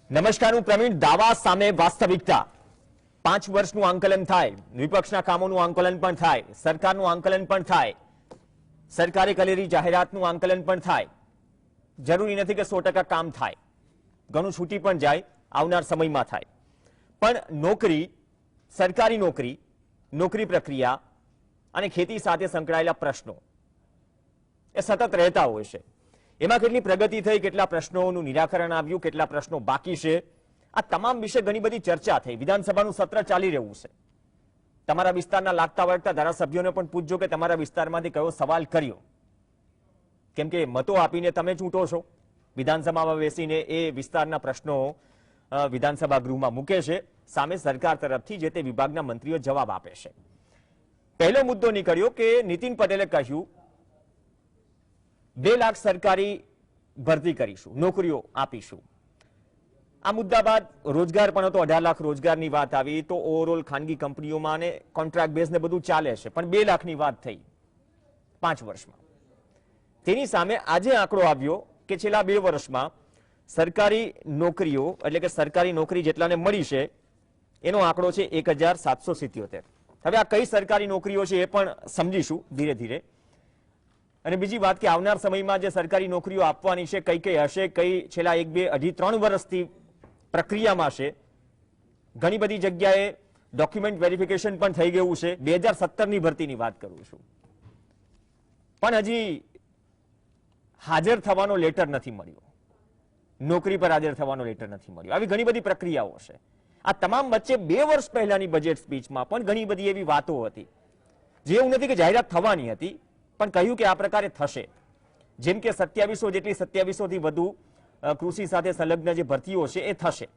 નમસ્કાર, હું પ્રવીણ. દાવા સામે વાસ્તવિકતા. 5 વર્ષનું આંકલન થાય, વિપક્ષના કામોનું આંકલન પણ થાય, સરકારનું આંકલન પણ થાય, સરકારે કરેલી જાહેરાતનું આંકલન પણ થાય. જરૂરી નથી કે 100% કામ થાય, ઘણું છૂટી પણ જાય, આવનાર સમયમાં થાય. પણ નોકરી, સરકારી નોકરી, નોકરી પ્રક્રિયા અને ખેતી સાથે સંકળાયેલા પ્રશ્નો એ સતત રહેતા હોય છે. એમાં કેટલી પ્રગતિ થઈ, કેટલા પ્રશ્નોનું નિરાકરણ આવ્યું, કેટલા પ્રશ્નો બાકી છે, આ તમામ વિશે ઘણી બધી ચર્ચા થઈ. વિધાનસભાનું સત્ર ચાલી રહ્યું છે. તમારા વિસ્તારના લાગતા વળગતા ધારાસભ્યોને પણ પૂછજો કે તમારા વિસ્તારમાંથી કયો સવાલ કર્યો, કેમ કે મતો આપીને તમે ચૂંટો છો. વિધાનસભામાં બેસીને એ વિસ્તારના પ્રશ્નો વિધાનસભા ગૃહમાં મૂકે છે, સામે સરકાર તરફથી જે તે વિભાગના મંત્રીઓ જવાબ આપે છે. પહેલો મુદ્દો નીકળ્યો કે નીતિન પટેલે કહ્યું 2 લાખ સરકારી ભરતી કરીશું, નોકરીઓ આપીશું. આ મુદ્દા બાદ રોજગાર પણ હતો, 18 લાખ રોજગારની વાત આવી. તો ઓવરઓલ ખાનગી કંપનીઓમાં અને કોન્ટ્રાક્ટ બેઝ ને બધું ચાલે છે, પણ 2 લાખની વાત થઈ 5 વર્ષમાં. તેની સામે આજે આંકડો આવ્યો કે છેલ્લા 2 વર્ષમાં સરકારી નોકરીઓ, એટલે કે સરકારી નોકરી જેટલાને મળી છે એનો આંકડો છે 1777. હવે આ કઈ સરકારી નોકરીઓ છે એ પણ સમજીશું ધીરે ધીરે. અને બીજી વાત કે આવનાર સમયમાં જે સરકારી નોકરીઓ આપવાની છે કઈ કઈ હશે, કઈ છેલ્લા 1, 2, 2.5, 3 વર્ષથી પ્રક્રિયામાં છે. ઘણી બધી જગ્યાએ ડોક્યુમેન્ટ વેરિફિકેશન પણ થઈ ગયું છે. 2017ની ભરતીની વાત કરું છું, પણ હજી હાજર થવાનો લેટર નથી મળ્યો, નોકરી પર હાજર થવાનો લેટર નથી મળ્યો. આવી ઘણી બધી પ્રક્રિયાઓ છે. આ તમામ વચ્ચે 2 વર્ષ પહેલાની બજેટ સ્પીચમાં પણ ઘણી બધી એવી વાતો હતી જે એવું નથી કે જાહેરાત થવાની હતી, પણ કહ્યું કે આ પ્રકારે થશે. જેમ કે 2700 જેટલી, 2700થી વધુ કૃષિ સાથે સંલગ્ન જે ભરતીઓ છે એ થશે.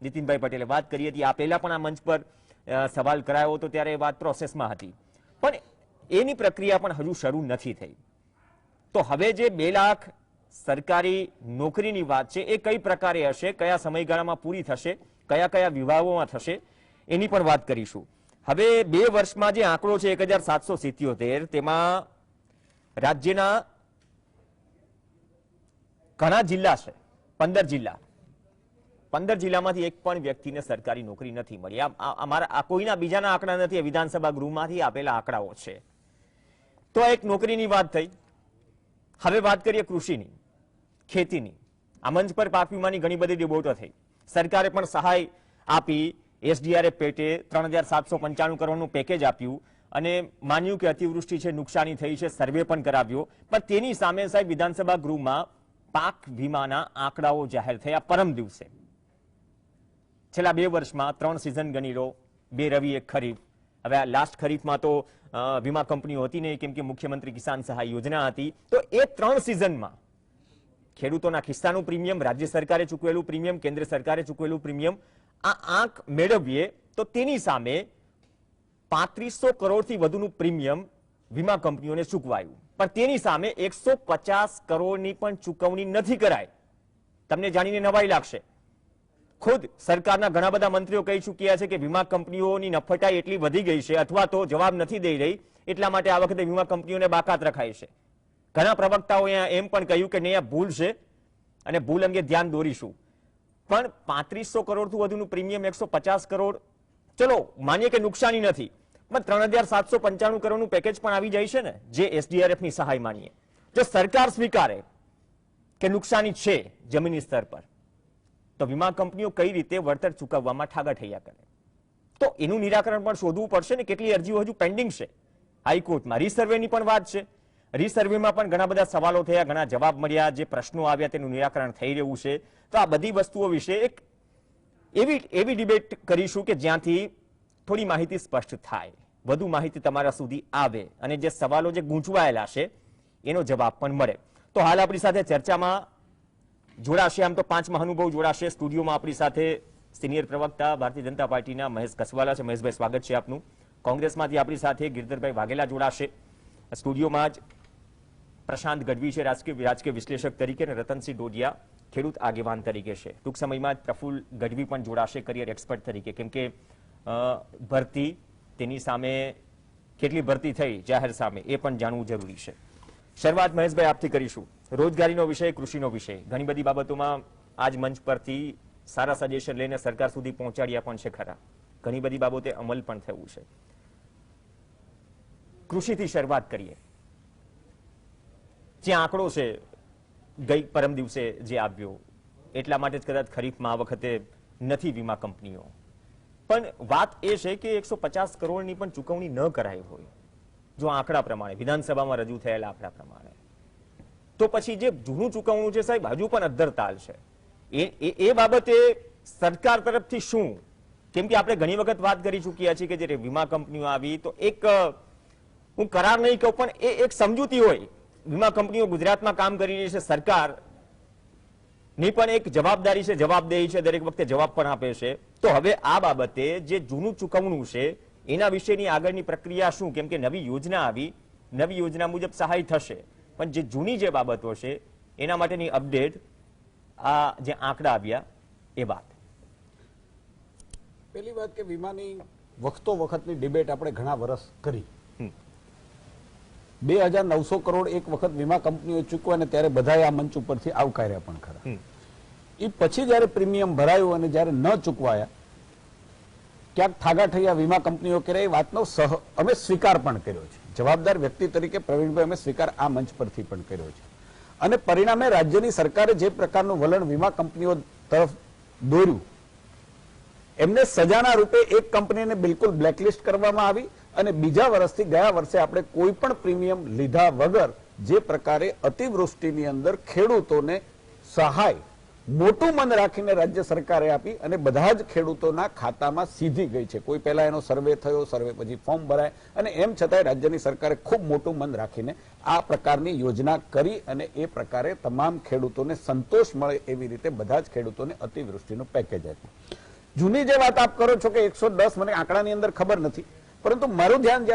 નીતિનભાઈ પટેલે વાત કરી હતી. આ પહેલા પણ આ મંચ પર સવાલ કરાયો હતો, ત્યારે એ વાત પ્રોસેસમાં હતી, પણ એની પ્રક્રિયા પણ હજુ શરૂ નથી થઈ. તો હવે જે 2 લાખ સરકારી નોકરીની વાત છે એ કઈ પ્રકારે હશે, કયા સમયગાળામાં પૂરી થશે, કયા કયા વિભાગોમાં થશે, એની પણ વાત કરીશું. હવે 2 વર્ષમાં જે આંકડો છે 1777, તેમાં રાજ્યના ઘણા જિલ્લા છે, 15 જિલ્લા. 15 જિલ્લામાંથી એક પણ વ્યક્તિને સરકારી નોકરી નથી મળી. આ કોઈના બીજાના આંકડા નથી, વિધાનસભા ગૃહમાંથી આપેલા આંકડાઓ છે. તો એક નોકરીની વાત થઈ. હવે વાત કરીએ કૃષિની, ખેતીની. આ મંચ પર પાક વીમાની ઘણી બધી ડિબેટો થઈ. સરકારે પણ સહાય આપી, SDRF પેટે 3795 કરોડનું પેકેજ આપ્યું અને માન્યું કે અતિવૃષ્ટિ છે, નુકસાની થઈ છે, સર્વે પણ કરાવ્યો. પણ તેની સામે સાહેબ વિધાનસભા ગૃહમાં પાક વીમાના આંકડાઓ જાહેર થયા પરમ દિવસે. છેલ્લા 2 વર્ષમાં 3 સિઝન ગણી લો, 2 રવિ, 1 ખરીફ. હવે આ લાસ્ટ ખરીફમાં તો વીમા કંપનીઓ હતી નહીં, કેમ કે મુખ્યમંત્રી કિસાન સહાય યોજના હતી. તો એ 3 સિઝનમાં ખેડૂતોના ખિસ્સાનું પ્રીમિયમ, રાજ્ય સરકારે ચૂકવેલું પ્રીમિયમ, કેન્દ્ર સરકારે ચૂકવેલું પ્રીમિયમ, આ આંક મેળવીએ તો તેની સામે 3500 કરોડથી વધુનું પ્રીમિયમ વીમા કંપનીઓને ચૂકવાયું. પણ તેની સામે 150 કરોડની પણ ચૂકવણી નથી કરાઈ. તમને જાણીને નવાઈ લાગશે. ખુદ સરકારના ઘણા બધા મંત્રીઓ કહી ચૂક્યા છે કે વીમા કંપનીઓની નફટાઈ એટલી વધી ગઈ છે, અથવા તો જવાબ નથી દઈ રહી, એટલા માટે આ વખતે વીમા કંપનીઓને બાકાત રખાય છે. ઘણા પ્રવક્તાઓએ એમ પણ કહ્યું કે નહીં, આ ભૂલ છે અને ભૂલ અંગે ધ્યાન દોરીશું. પણ 3500 કરોડથી વધુનું પ્રીમિયમ, 150 કરોડ, ચલો માનીએ કે નુકસાની નથી, પણ 3795 કરોડનું પેકેજ પણ આવી જાય છે ને, જે SDRF ની સહાય માનીએ. જો સરકાર સ્વીકારે કે નુકસાની છે જમીની સ્તર પર, તો વીમા કંપનીઓ કઈ રીતે વળતર ચૂકવવામાં ઠાગાઠૈયા કરે? તો એનું નિરાકરણ પણ શોધવું પડશે ને. કેટલી અરજીઓ હજુ પેન્ડિંગ છે હાઈકોર્ટમાં. રીસર્વેની પણ વાત છે. રીસર્વેમાં પણ ઘણા બધા સવાલો થયા, ઘણા જવાબ મળ્યા, જે પ્રશ્નો આવ્યા તેનું નિરાકરણ થઈ રહ્યું છે. તો આ બધી વસ્તુઓ વિશે એક એવી ડિબેટ કરીશું કે જ્યાંથી થોડી માહિતી સ્પષ્ટ થાય, વધુ માહિતી તમારા સુધી આવે અને જે સવાલો જે ગૂંચવાયેલા છે એનો જવાબ પણ મળે. તો હાલ આપણી સાથે ચર્ચામાં જોડાશે, આમ તો 5 મહાનુભાવ જોડાશે. સ્ટુડિયોમાં આપણી સાથે સિનિયર પ્રવક્તા ભારતીય જનતા પાર્ટીના મહેશ કસવાલા છે. મહેશભાઈ, સ્વાગત છે આપનું. કોંગ્રેસમાંથી આપણી સાથે ગિરધરભાઈ વાઘેલા જોડાશે. સ્ટુડિયોમાં જ પ્રશાંત ગઢવી છે, રાજકીય વિશ્લેષક તરીકે, અને રતનસિંહ ડોડિયા ખેડૂત આગેવાન તરીકે છે. ટૂંક સમયમાં જ પ્રફુલ્લ ગઢવી પણ જોડાશે કરિયર એક્સપર્ટ તરીકે, કેમ કે ભરતી, તેની સામે કેટલી ભરતી થઈ જાહેર સામે, એ પણ જાણવું જરૂરી છે. શરૂઆત મહેશભાઈ આપથી કરીશું. રોજગારીનો વિષય, કૃષિનો વિષય, ઘણી બધી બાબતોમાં આજ મંચ પરથી સારા સજેશન લઈને સરકાર સુધી પહોંચાડ્યા પણ છે ખરા, ઘણી બધી બાબતે અમલ પણ થયું છે. કૃષિથી શરૂઆત કરીએ. જે આંકડો છે ગઈ પરમ દિવસે જે આવ્યો, એટલા માટે જ કદાચ ખરીફમાં આ વખતે નથી વીમા કંપનીઓ, પણ વાત એ છે કે 150 કરોડની પણ ચૂકવણી ન કરાઈ હોય જો આંકડા પ્રમાણે, વિધાનસભામાં રજૂ થયેલા આંકડા પ્રમાણે, તો પછી જે જૂનું ચૂકવણું છે સાહેબ હજુ પણ અદ્ધર તાલ છે. એ બાબતે સરકાર તરફથી શું, કેમ કે આપણે ઘણી વખત વાત કરી ચૂક્યા છીએ કે જે વીમા કંપનીઓ આવી તો એક, હું કરાર નહીં કહું પણ એ એક સમજૂતી હોય, વીમા કંપનીઓ ગુજરાતમાં કામ કરી રહી છે, સરકાર ની પણ એક જવાબદારી છે, જવાબદેહી છે, દરેક વખતે જવાબ પણ આપે છે. તો હવે આ બાબતે જે જૂનું ચૂકવણું છે એના વિશેની આગળની પ્રક્રિયા શું, કેમ કે નવી યોજના આવી, નવી યોજના મુજબ સહાય થશે, પણ જે જૂની જે બાબતો છે એના માટેની અપડેટ, આ જે આંકડા આવ્યા એ વાત. પહેલી વાત કે વીમાની વખતો વખતની ડિબેટ આપણે ઘણા વર્ષ કરી. 2900 કરોડ એક વખત વીમા કંપનીઓ ચૂકવે ને ત્યારે બધાએ આ મંચ ઉપરથી આવકાર્યા પણ ખરા. એ પછી જયારે પ્રીમિયમ ભરાયું અને જયારે ન ચૂકવાયા, ક્યાંક ઠાગાઠૈયા વીમા કંપનીઓ કરે, એ વાતનો અમે સ્વીકાર પણ કર્યો છે. જવાબદાર વ્યક્તિ તરીકે પ્રવીણભાઈ અમે સ્વીકાર આ મંચ પરથી પણ કર્યો છે. અને પરિણામે રાજ્યની સરકારે જે પ્રકારનું વલણ વીમા કંપનીઓ તરફ દોર્યું, એમને સજાના રૂપે એક કંપનીને બિલકુલ બ્લેકલિસ્ટ કરવામાં આવી અને બીજા વર્ષથી ગયા વર્ષે આપણે કોઈ પણ પ્રીમિયમ લીધા વગર જે પ્રકારે અતિવૃષ્ટિની અંદર ખેડૂતોને સહાય મોટું મન રાખીને રાજ્ય સરકારે આપી અને બધા જ ખેડૂતોના ખાતામાં સીધી ગઈ છે. કોઈ પહેલા એનો સર્વે થયો, સર્વે પછી ફોર્મ ભરાય અને એમ છતાંય રાજ્યની સરકારે ખૂબ મોટું મન રાખીને આ પ્રકારની યોજના કરી અને એ પ્રકારે તમામ ખેડૂતોને સંતોષ મળે એવી રીતે બધા જ ખેડૂતોને અતિવૃષ્ટિનું પેકેજ આપ્યું. જૂની જે વાત આપ કરો છો કે 110, મને આંકડાની અંદર ખબર નથી, પરંતુ મારું ધ્યાન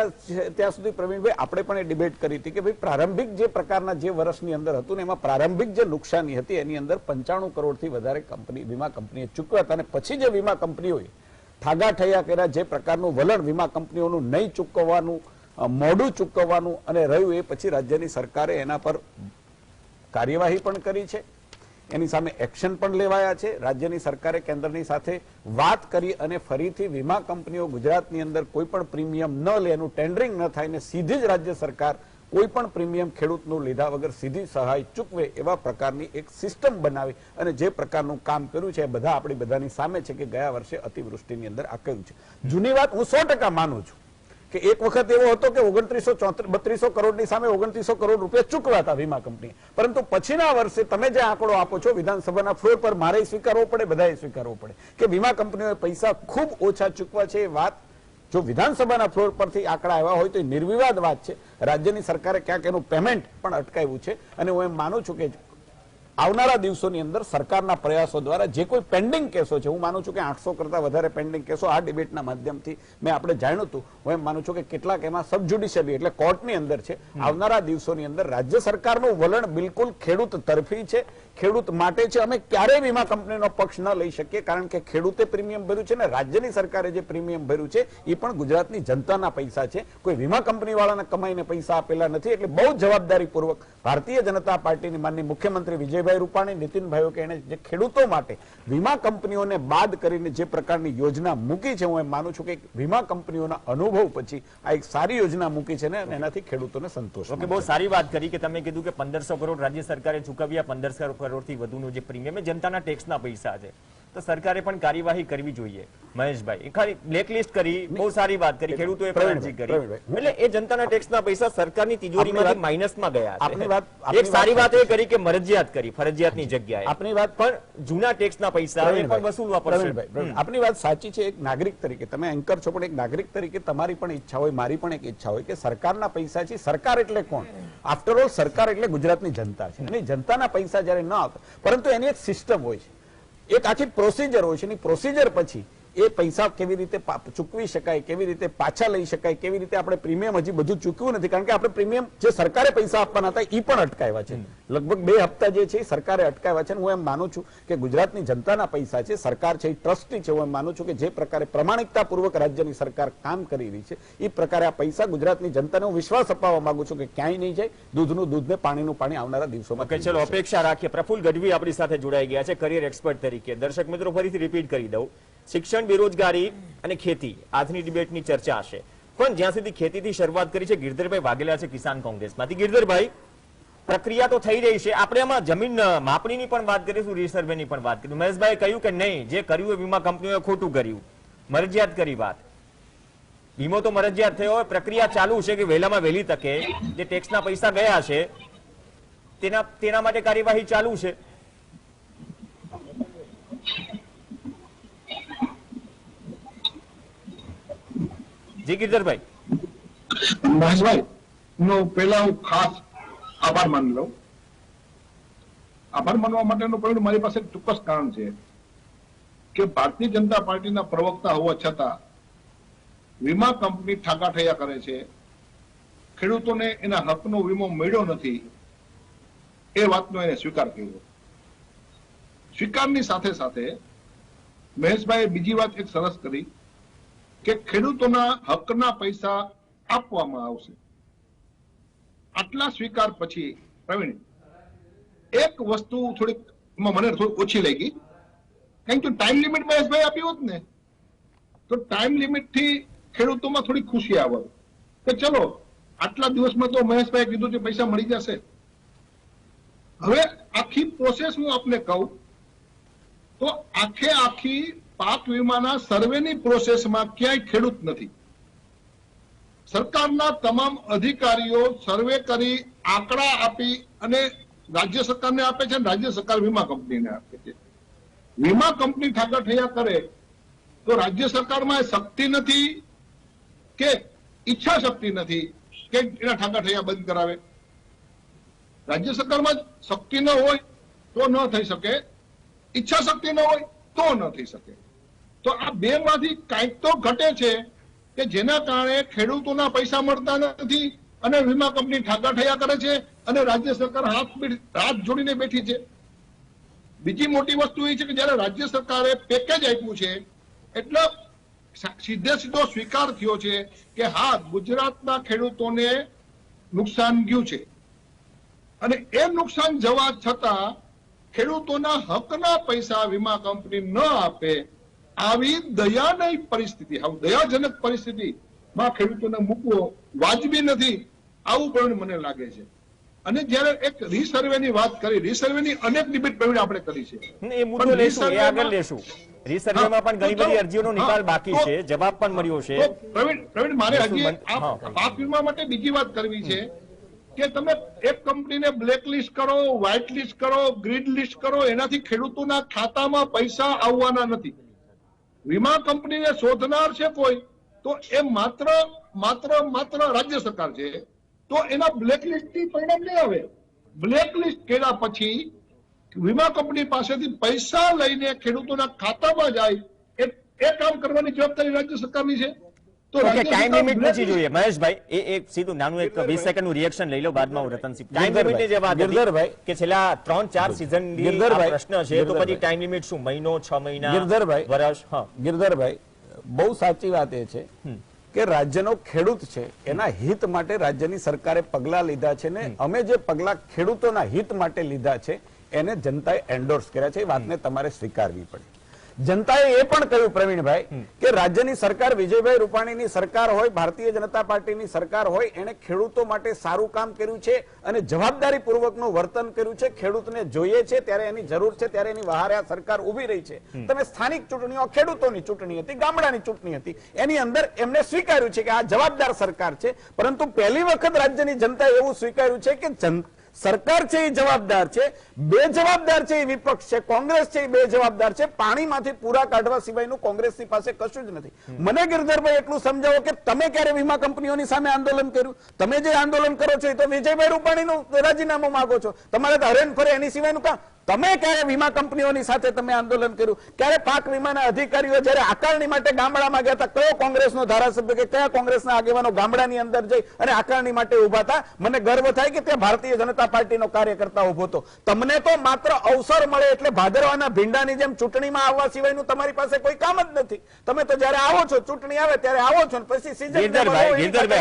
ત્યાં સુધી પ્રવીણભાઈ આપણે પણ એ ડિબેટ કરી હતી કે ભાઈ પ્રારંભિક જે પ્રકારના જે વર્ષની અંદર હતું ને એમાં પ્રારંભિક જે નુકસાની હતી એની અંદર 95 કરોડથી વધારે વીમા કંપનીએ ચૂકવ્યા હતા અને પછી જે વીમા કંપનીઓએ ઠાગાઠૈયા કર્યા, જે પ્રકારનું વલણ વીમા કંપનીઓનું નહીં ચૂકવવાનું, મોડું ચૂકવવાનું અને રહ્યું, એ પછી રાજ્યની સરકારે એના પર કાર્યવાહી પણ કરી છે, એની સામે એક્શન પણ લેવાયા છે. રાજ્યની સરકારે કેન્દ્રની સાથે વાત કરી અને ફરીથી વીમા કંપનીઓ ગુજરાતની અંદર કોઈ પણ પ્રીમિયમ ન લે, એનું ટેન્ડરિંગ ન થાય ને સીધી જ રાજ્ય સરકાર કોઈ પણ પ્રીમિયમ ખેડૂતનું લીધા વગર સીધી સહાય ચૂકવે એવા પ્રકારની એક સિસ્ટમ બનાવી અને જે પ્રકારનું કામ કર્યું છે એ બધા આપણી બધાની સામે છે કે ગયા વર્ષે અતિવૃષ્ટિની અંદર આ કર્યું છે. જૂની વાત હું 100% માનું છું કે એક વખત એવો હતો કે 3200 કરોડની સામે 2900 કરોડ રૂપિયા ચૂકવાતા વીમા કંપની, પરંતુ પછીના વર્ષે તમે જે આંકડો આપો છો વિધાનસભાના ફ્લોર પર, મારે સ્વીકારવો પડે, બધાએ સ્વીકારવો પડે કે વીમા કંપનીઓએ પૈસા ખૂબ ઓછા ચૂકવા છે. એ વાત જો વિધાનસભાના ફ્લોર પરથી આંકડા આવ્યા હોય તો એ નિર્વિવાદ વાત છે. રાજ્યની સરકારે ક્યાંક એનું પેમેન્ટ પણ અટકાવ્યું છે અને હું એમ માનું છું કે આવનારા દિવસોની અંદર સરકારના પ્રયાસો દ્વારા જે કોઈ પેન્ડિંગ કેસો છે, હું માનું છું કે 800 કરતા વધારે પેન્ડિંગ કેસો આ ડિબેટના માધ્યમથી મેં આપણે જાણ્યું હતું, હું એમ માનું છું કે કેટલાક એમાં સબ જ્યુડિશિયરી એટલે કોર્ટની અંદર છે. આવનારા દિવસોની અંદર રાજ્ય સરકારનું વલણ બિલકુલ ખેડૂત તરફી છે, ખેડૂત માટે છે. અમે ક્યારેય વીમા કંપનીનો પક્ષ ન લઈ શકીએ, કારણ કે ખેડૂતે પ્રીમિયમ ભર્યું છે ને રાજ્યની સરકારે જે પ્રીમિયમ ભર્યું છે એ પણ ગુજરાતની જનતાના પૈસા છે, કોઈ વીમા કંપની વાળાને કમાઈને પૈસા આપેલા નથી. એટલે બહુ જવાબદારીપૂર્વક ભારતીય જનતા પાર્ટીની માનનીય મુખ્યમંત્રી વિજયભાઈ રૂપાણી, નીતિનભાઈઓ કે એને જે ખેડૂતો માટે વીમા કંપનીઓને બાદ કરીને જે પ્રકારની યોજના મૂકી છે, હું એમ માનું છું કે વીમા કંપનીઓના અનુભવ પછી આ એક સારી યોજના મૂકી છે ને એનાથી ખેડૂતોને સંતોષ. ઓકે, બહુ સારી વાત કરી કે તમે કીધું કે 1500 કરોડ રાજ્ય સરકારે ચૂકવ્યા, 1500 કરોડથી વધુનું જે પ્રીમિયમ એ જનતાના ટેક્સના પૈસા છે, તો સરકારે પણ કાર્યવાહી કરવી જોઈએ. મહેશભાઈ ખાલી બ્લેકલિસ્ટ કરી, બહુ સારી વાત કરી, ખેડૂતોએ પણ અરજી કરી, એટલે એ જનતાના ટેક્સના પૈસા સરકારની તિજોરીમાંથી માઇનસમાં ગયા છે. એક સારી વાત એ કરી કે મરજિયાત કરી, ફરજિયાતની જગ્યાએ આપની વાત, પણ જૂના ટેક્સના પૈસા એ પણ વસૂલવા પડશે. આપની વાત સાચી છે. એક નાગરિક તરીકે તમે એન્કર છો, પણ એક નાગરિક તરીકે તમારી પણ ઈચ્છા હોય, મારી પણ એક ઈચ્છા હોય કે સરકારના પૈસા છે. સરકાર એટલે કોણ? આફ્ટર ઓલ સરકાર એટલે ગુજરાતની જનતા છે અને જનતાના પૈસા જ્યારે ન આવતા, પરંતુ એની એક સિસ્ટમ હોય છે, એક આખી પ્રોસિજર હોય છે. એની પ્રોસિજર પછી એ પૈસા કેવી રીતે ચૂકવી શકાય, કેવી રીતે પાછા લઈ શકાય, કેવી રીતે આપણે પ્રીમિયમ હજી બધું ચૂકવ્યું નથી, કારણ કે આપણે પ્રીમિયમ જે સરકારે પૈસા આપવાના હતા એ પણ અટકાવ્યા છે. લગભગ 2 હપ્તા જે છે એ સરકારે અટકાવ્યા છે. હું એમ માનું છું કે ગુજરાતની જનતાના પૈસા છે, સરકાર છે એ ટ્રસ્ટી છે. હું એમ માનું છું કે જે પ્રકારે પ્રમાણિકતા પૂર્વક રાજ્યની સરકાર કામ કરી રહી છે એ પ્રકારે આ પૈસા ગુજરાતની જનતાને હું વિશ્વાસ અપાવવા માંગુ છું કે ક્યાંય નહીં જાય, દૂધનું દૂધ ને પાણીનું પાણી આવનારા દિવસોમાં. ચલો અપેક્ષા રાખીએ. પ્રફુલ્લ ગઢવી આપણી સાથે જોડાઈ ગયા છે કરિયર એક્સપર્ટ તરીકે. દર્શક મિત્રો, ફરીથી રિપીટ કરી દઉં, શિક્ષણ, બેરોજગારી અને ખેતી આજની ડિબેટની ચર્ચા હશે. પણ જ્યાં સુધી ખેતીથી શરૂઆત કરી છે, ગિરધરભાઈ વાઘેલા છે કિસાન કોંગ્રેસમાંથી. ગિરધરભાઈ, પ્રક્રિયા તો થઈ રહી છે, આપણે આમાં જમીન માપણીની પણ વાત કરીશું, રીસર્વેની પણ વાત કરીશું. મહેશભાઈ કહ્યું કે નહીં, જે કર્યું એ વીમા કંપનીઓએ ખોટું કર્યું, મરજિયાત કરી વાત. વીમો તો મરજિયાત થયો, પ્રક્રિયા ચાલુ છે કે વહેલામાં વહેલી તકે જે ટેક્સના પૈસા ગયા છે તેના માટે કાર્યવાહી ચાલુ છે. જી ગિરધરભાઈ. મહેશભાઈ નો પહેલા હું ખાસ આભાર માની લઉં. આભાર માનવા માટેનું પણ મારી પાસે ચોક્કસ કારણ છે કે ભારતીય જનતા પાર્ટીના પ્રવક્તા હોવા છતાં વીમા કંપની ઠાગાઠૈયા કરે છે, ખેડૂતોને એના હકનો વીમો મળ્યો નથી એ વાતનો એને સ્વીકાર કર્યો. સ્વીકારની સાથે સાથે મહેશભાઈએ બીજી વાત એક સરસ કરી કે ખેડૂતોના હકના પૈસા આપવામાં આવશે. આટલા સ્વીકાર પછી પ્રવીણ, એક વસ્તુ થોડીક મને થોડી ઓછી લાગી, કારણ કે ટાઈમ લિમિટ મહેશભાઈ આપી હોત ને તો ટાઈમ લિમિટ થી ખેડૂતોમાં થોડી ખુશી આવે કે ચલો આટલા દિવસમાં તો મહેશભાઈ કીધું કે પૈસા મળી જશે. હવે આખી પ્રોસેસ હું આપને કહું તો આખી પાક વીમાના સર્વેની પ્રોસેસમાં ક્યાંય ખેડૂત નથી. સરકારના તમામ અધિકારીઓ સર્વે કરી આંકડા આપી અને રાજ્ય સરકારને આપે છે, રાજ્ય સરકાર વીમા કંપનીને આપે છે. વીમા કંપની ઠાગાઠૈયા કરે તો રાજ્ય સરકારમાં શક્તિ નથી કે ઈચ્છા શક્તિ નથી કે એના ઠાગાઠૈયા બંધ કરાવે. રાજ્ય સરકારમાં શક્તિ ન હોય તો ન થઈ શકે, ઈચ્છા શક્તિ ન હોય તો ન થઈ શકે. તો આ બે માંથી કંઈક તો ઘટે છે કે જેના કારણે ખેડૂતોના પૈસા મળતા નથી અને વીમા કંપની ઠાગાઠૈયા કરે છે અને રાજ્ય સરકાર હાથ જોડીને બેઠી છે. બીજી મોટી વસ્તુ એ છે કે જયારે રાજ્ય સરકારે પેકેજ આપ્યું છે એટલે સીધો સ્વીકાર થયો છે કે હા, ગુજરાતના ખેડૂતોને નુકસાન ગયું છે અને એ નુકસાન જવા છતાં ખેડૂતોના હકના પૈસા વીમા કંપની ન આપે, આવી દયાની પરિસ્થિતિ, દયાજનક પરિસ્થિતિમાં ખેડૂતોને મૂકવો વાજબી નથી, આવું પણ મને લાગે છે. અને જયારે એક રીસર્વેની વાત કરી, રીસર્વેની અનેક ડિબેટ પ્રવીણ આપણે કરી છે, એ મુદ્દો લેશું, એ આગળ લેશું. રીસર્વેમાં પણ ઘણી બધી અરજીઓનો નિકાલ બાકી છે, જવાબ પણ મળ્યો છે. પ્રવીણ, મારે હજી પાક વીમા માટે બીજી વાત કરવી છે કે તમે એક કંપનીને બ્લેક લિસ્ટ કરો, વ્હાઇટ લિસ્ટ કરો, ગ્રીન લિસ્ટ કરો, એનાથી ખેડૂતોના ખાતામાં પૈસા આવવાના નથી. વીમા કંપનીને શોધનાર છે કોઈ તો એ માત્ર રાજ્ય સરકાર છે, તો એના બ્લેક લિસ્ટથી પરિણામ નહીં આવે. બ્લેક લિસ્ટ કર્યા પછી વીમા કંપની પાસેથી પૈસા લઈને ખેડૂતોના ખાતામાં જાય એ કામ કરવાની જવાબદારી રાજ્ય સરકારની છે. ટાઈમ લિમિટ પૂછી જોઈએ મહેશભાઈ, એક સીધું નાનું એક 20 સેકન્ડ નું રિએક્શન લઈ લો, બાદમાં હું રતનસિંહ. ટાઈમ લિમિટ ની જે વાત હતી કે છેલ્લા 3-4 સીઝન ની પ્રશ્ન છે, તો પછી ટાઈમ લિમિટ શું, મહિનો, 6 મહિના, ગિરધરભાઈ, વર્ષ? હા ગિરધરભાઈ, બહુ સાચી વાત એ છે કે રાજ્યનો ખેડૂત છે એના હિત માટે રાજ્યની સરકારે પગલા લીધા છે ને અમે જે પગલા ખેડૂતોના હિત માટે લીધા છે એને જનતાએ એન્ડોર્સ કર્યા છે. એ વાતને તમારે સ્વીકારવી પડે. જનતાએ એ પણ કહ્યું પ્રવીણભાઈ કે રાજ્યની સરકાર, વિજયભાઈ રૂપાણીની સરકાર હોય, ભારતીય જનતા પાર્ટીની સરકાર હોય, એને ખેડૂતો માટે સારું કામ કર્યું છે અને જવાબદારી પૂર્વકનું વર્તન કર્યું છે. ખેડૂતને જોઈએ છે ત્યારે એની જરૂર છે ત્યારે એની વહારે આ સરકાર ઉભી રહી છે. તમે સ્થાનિક ચૂંટણીઓ, ખેડૂતોની ચૂંટણી હતી, ગામડાની ચૂંટણી હતી, એની અંદર એમને સ્વીકાર્યું છે કે આ જવાબદાર સરકાર છે. પરંતુ પહેલી વખત રાજ્યની જનતાએ એવું સ્વીકાર્યું છે કે સરકાર છે એ જવાબદાર છે, બે જવાબદાર છે એ વિપક્ષ છે, કોંગ્રેસ છે એ બે જવાબદાર છે. પાણીમાંથી પૂરા કાઢવા સિવાયનું કોંગ્રેસની પાસે કશું જ નથી. મને ગિરધરભાઈ એટલું સમજાવો કે તમે ક્યારે વીમા કંપનીઓની સામે આંદોલન કર્યું? તમે જે આંદોલન કરો છો એ તો વિજયભાઈ રૂપાણીનું રાજીનામું માંગો છો. તમારે તો હરેન ફરે એની સિવાયનું કામ. તમે ક્યારે વીમા કંપનીઓની સાથે તમે આંદોલન કર્યું? ક્યારે પાક વીમાના અધિકારીઓ જ્યારે આકારણી માટે ગામડામાં ગયા હતા, કયો કોંગ્રેસનો ધારાસભ્ય કે કયા કોંગ્રેસના આગેવાનો ગામડાની અંદર જઈ અને આકારણી માટે ઉભા હતા? મને ગર્વ થાય કે ત્યાં ભારતીય જનતા પાર્ટીનો કાર્યકર્તા ઉભો હતો. તમને તો માત્ર અવસર મળે એટલે ભાદરવાના ભીંડાની જેમ ચૂંટણીમાં આવવા સિવાયનું તમારી પાસે કોઈ કામ જ નથી. તમે તો જ્યારે આવો છો, ચૂંટણી આવે ત્યારે આવો છો, પછી સીઝન ગિરધરભાઈ,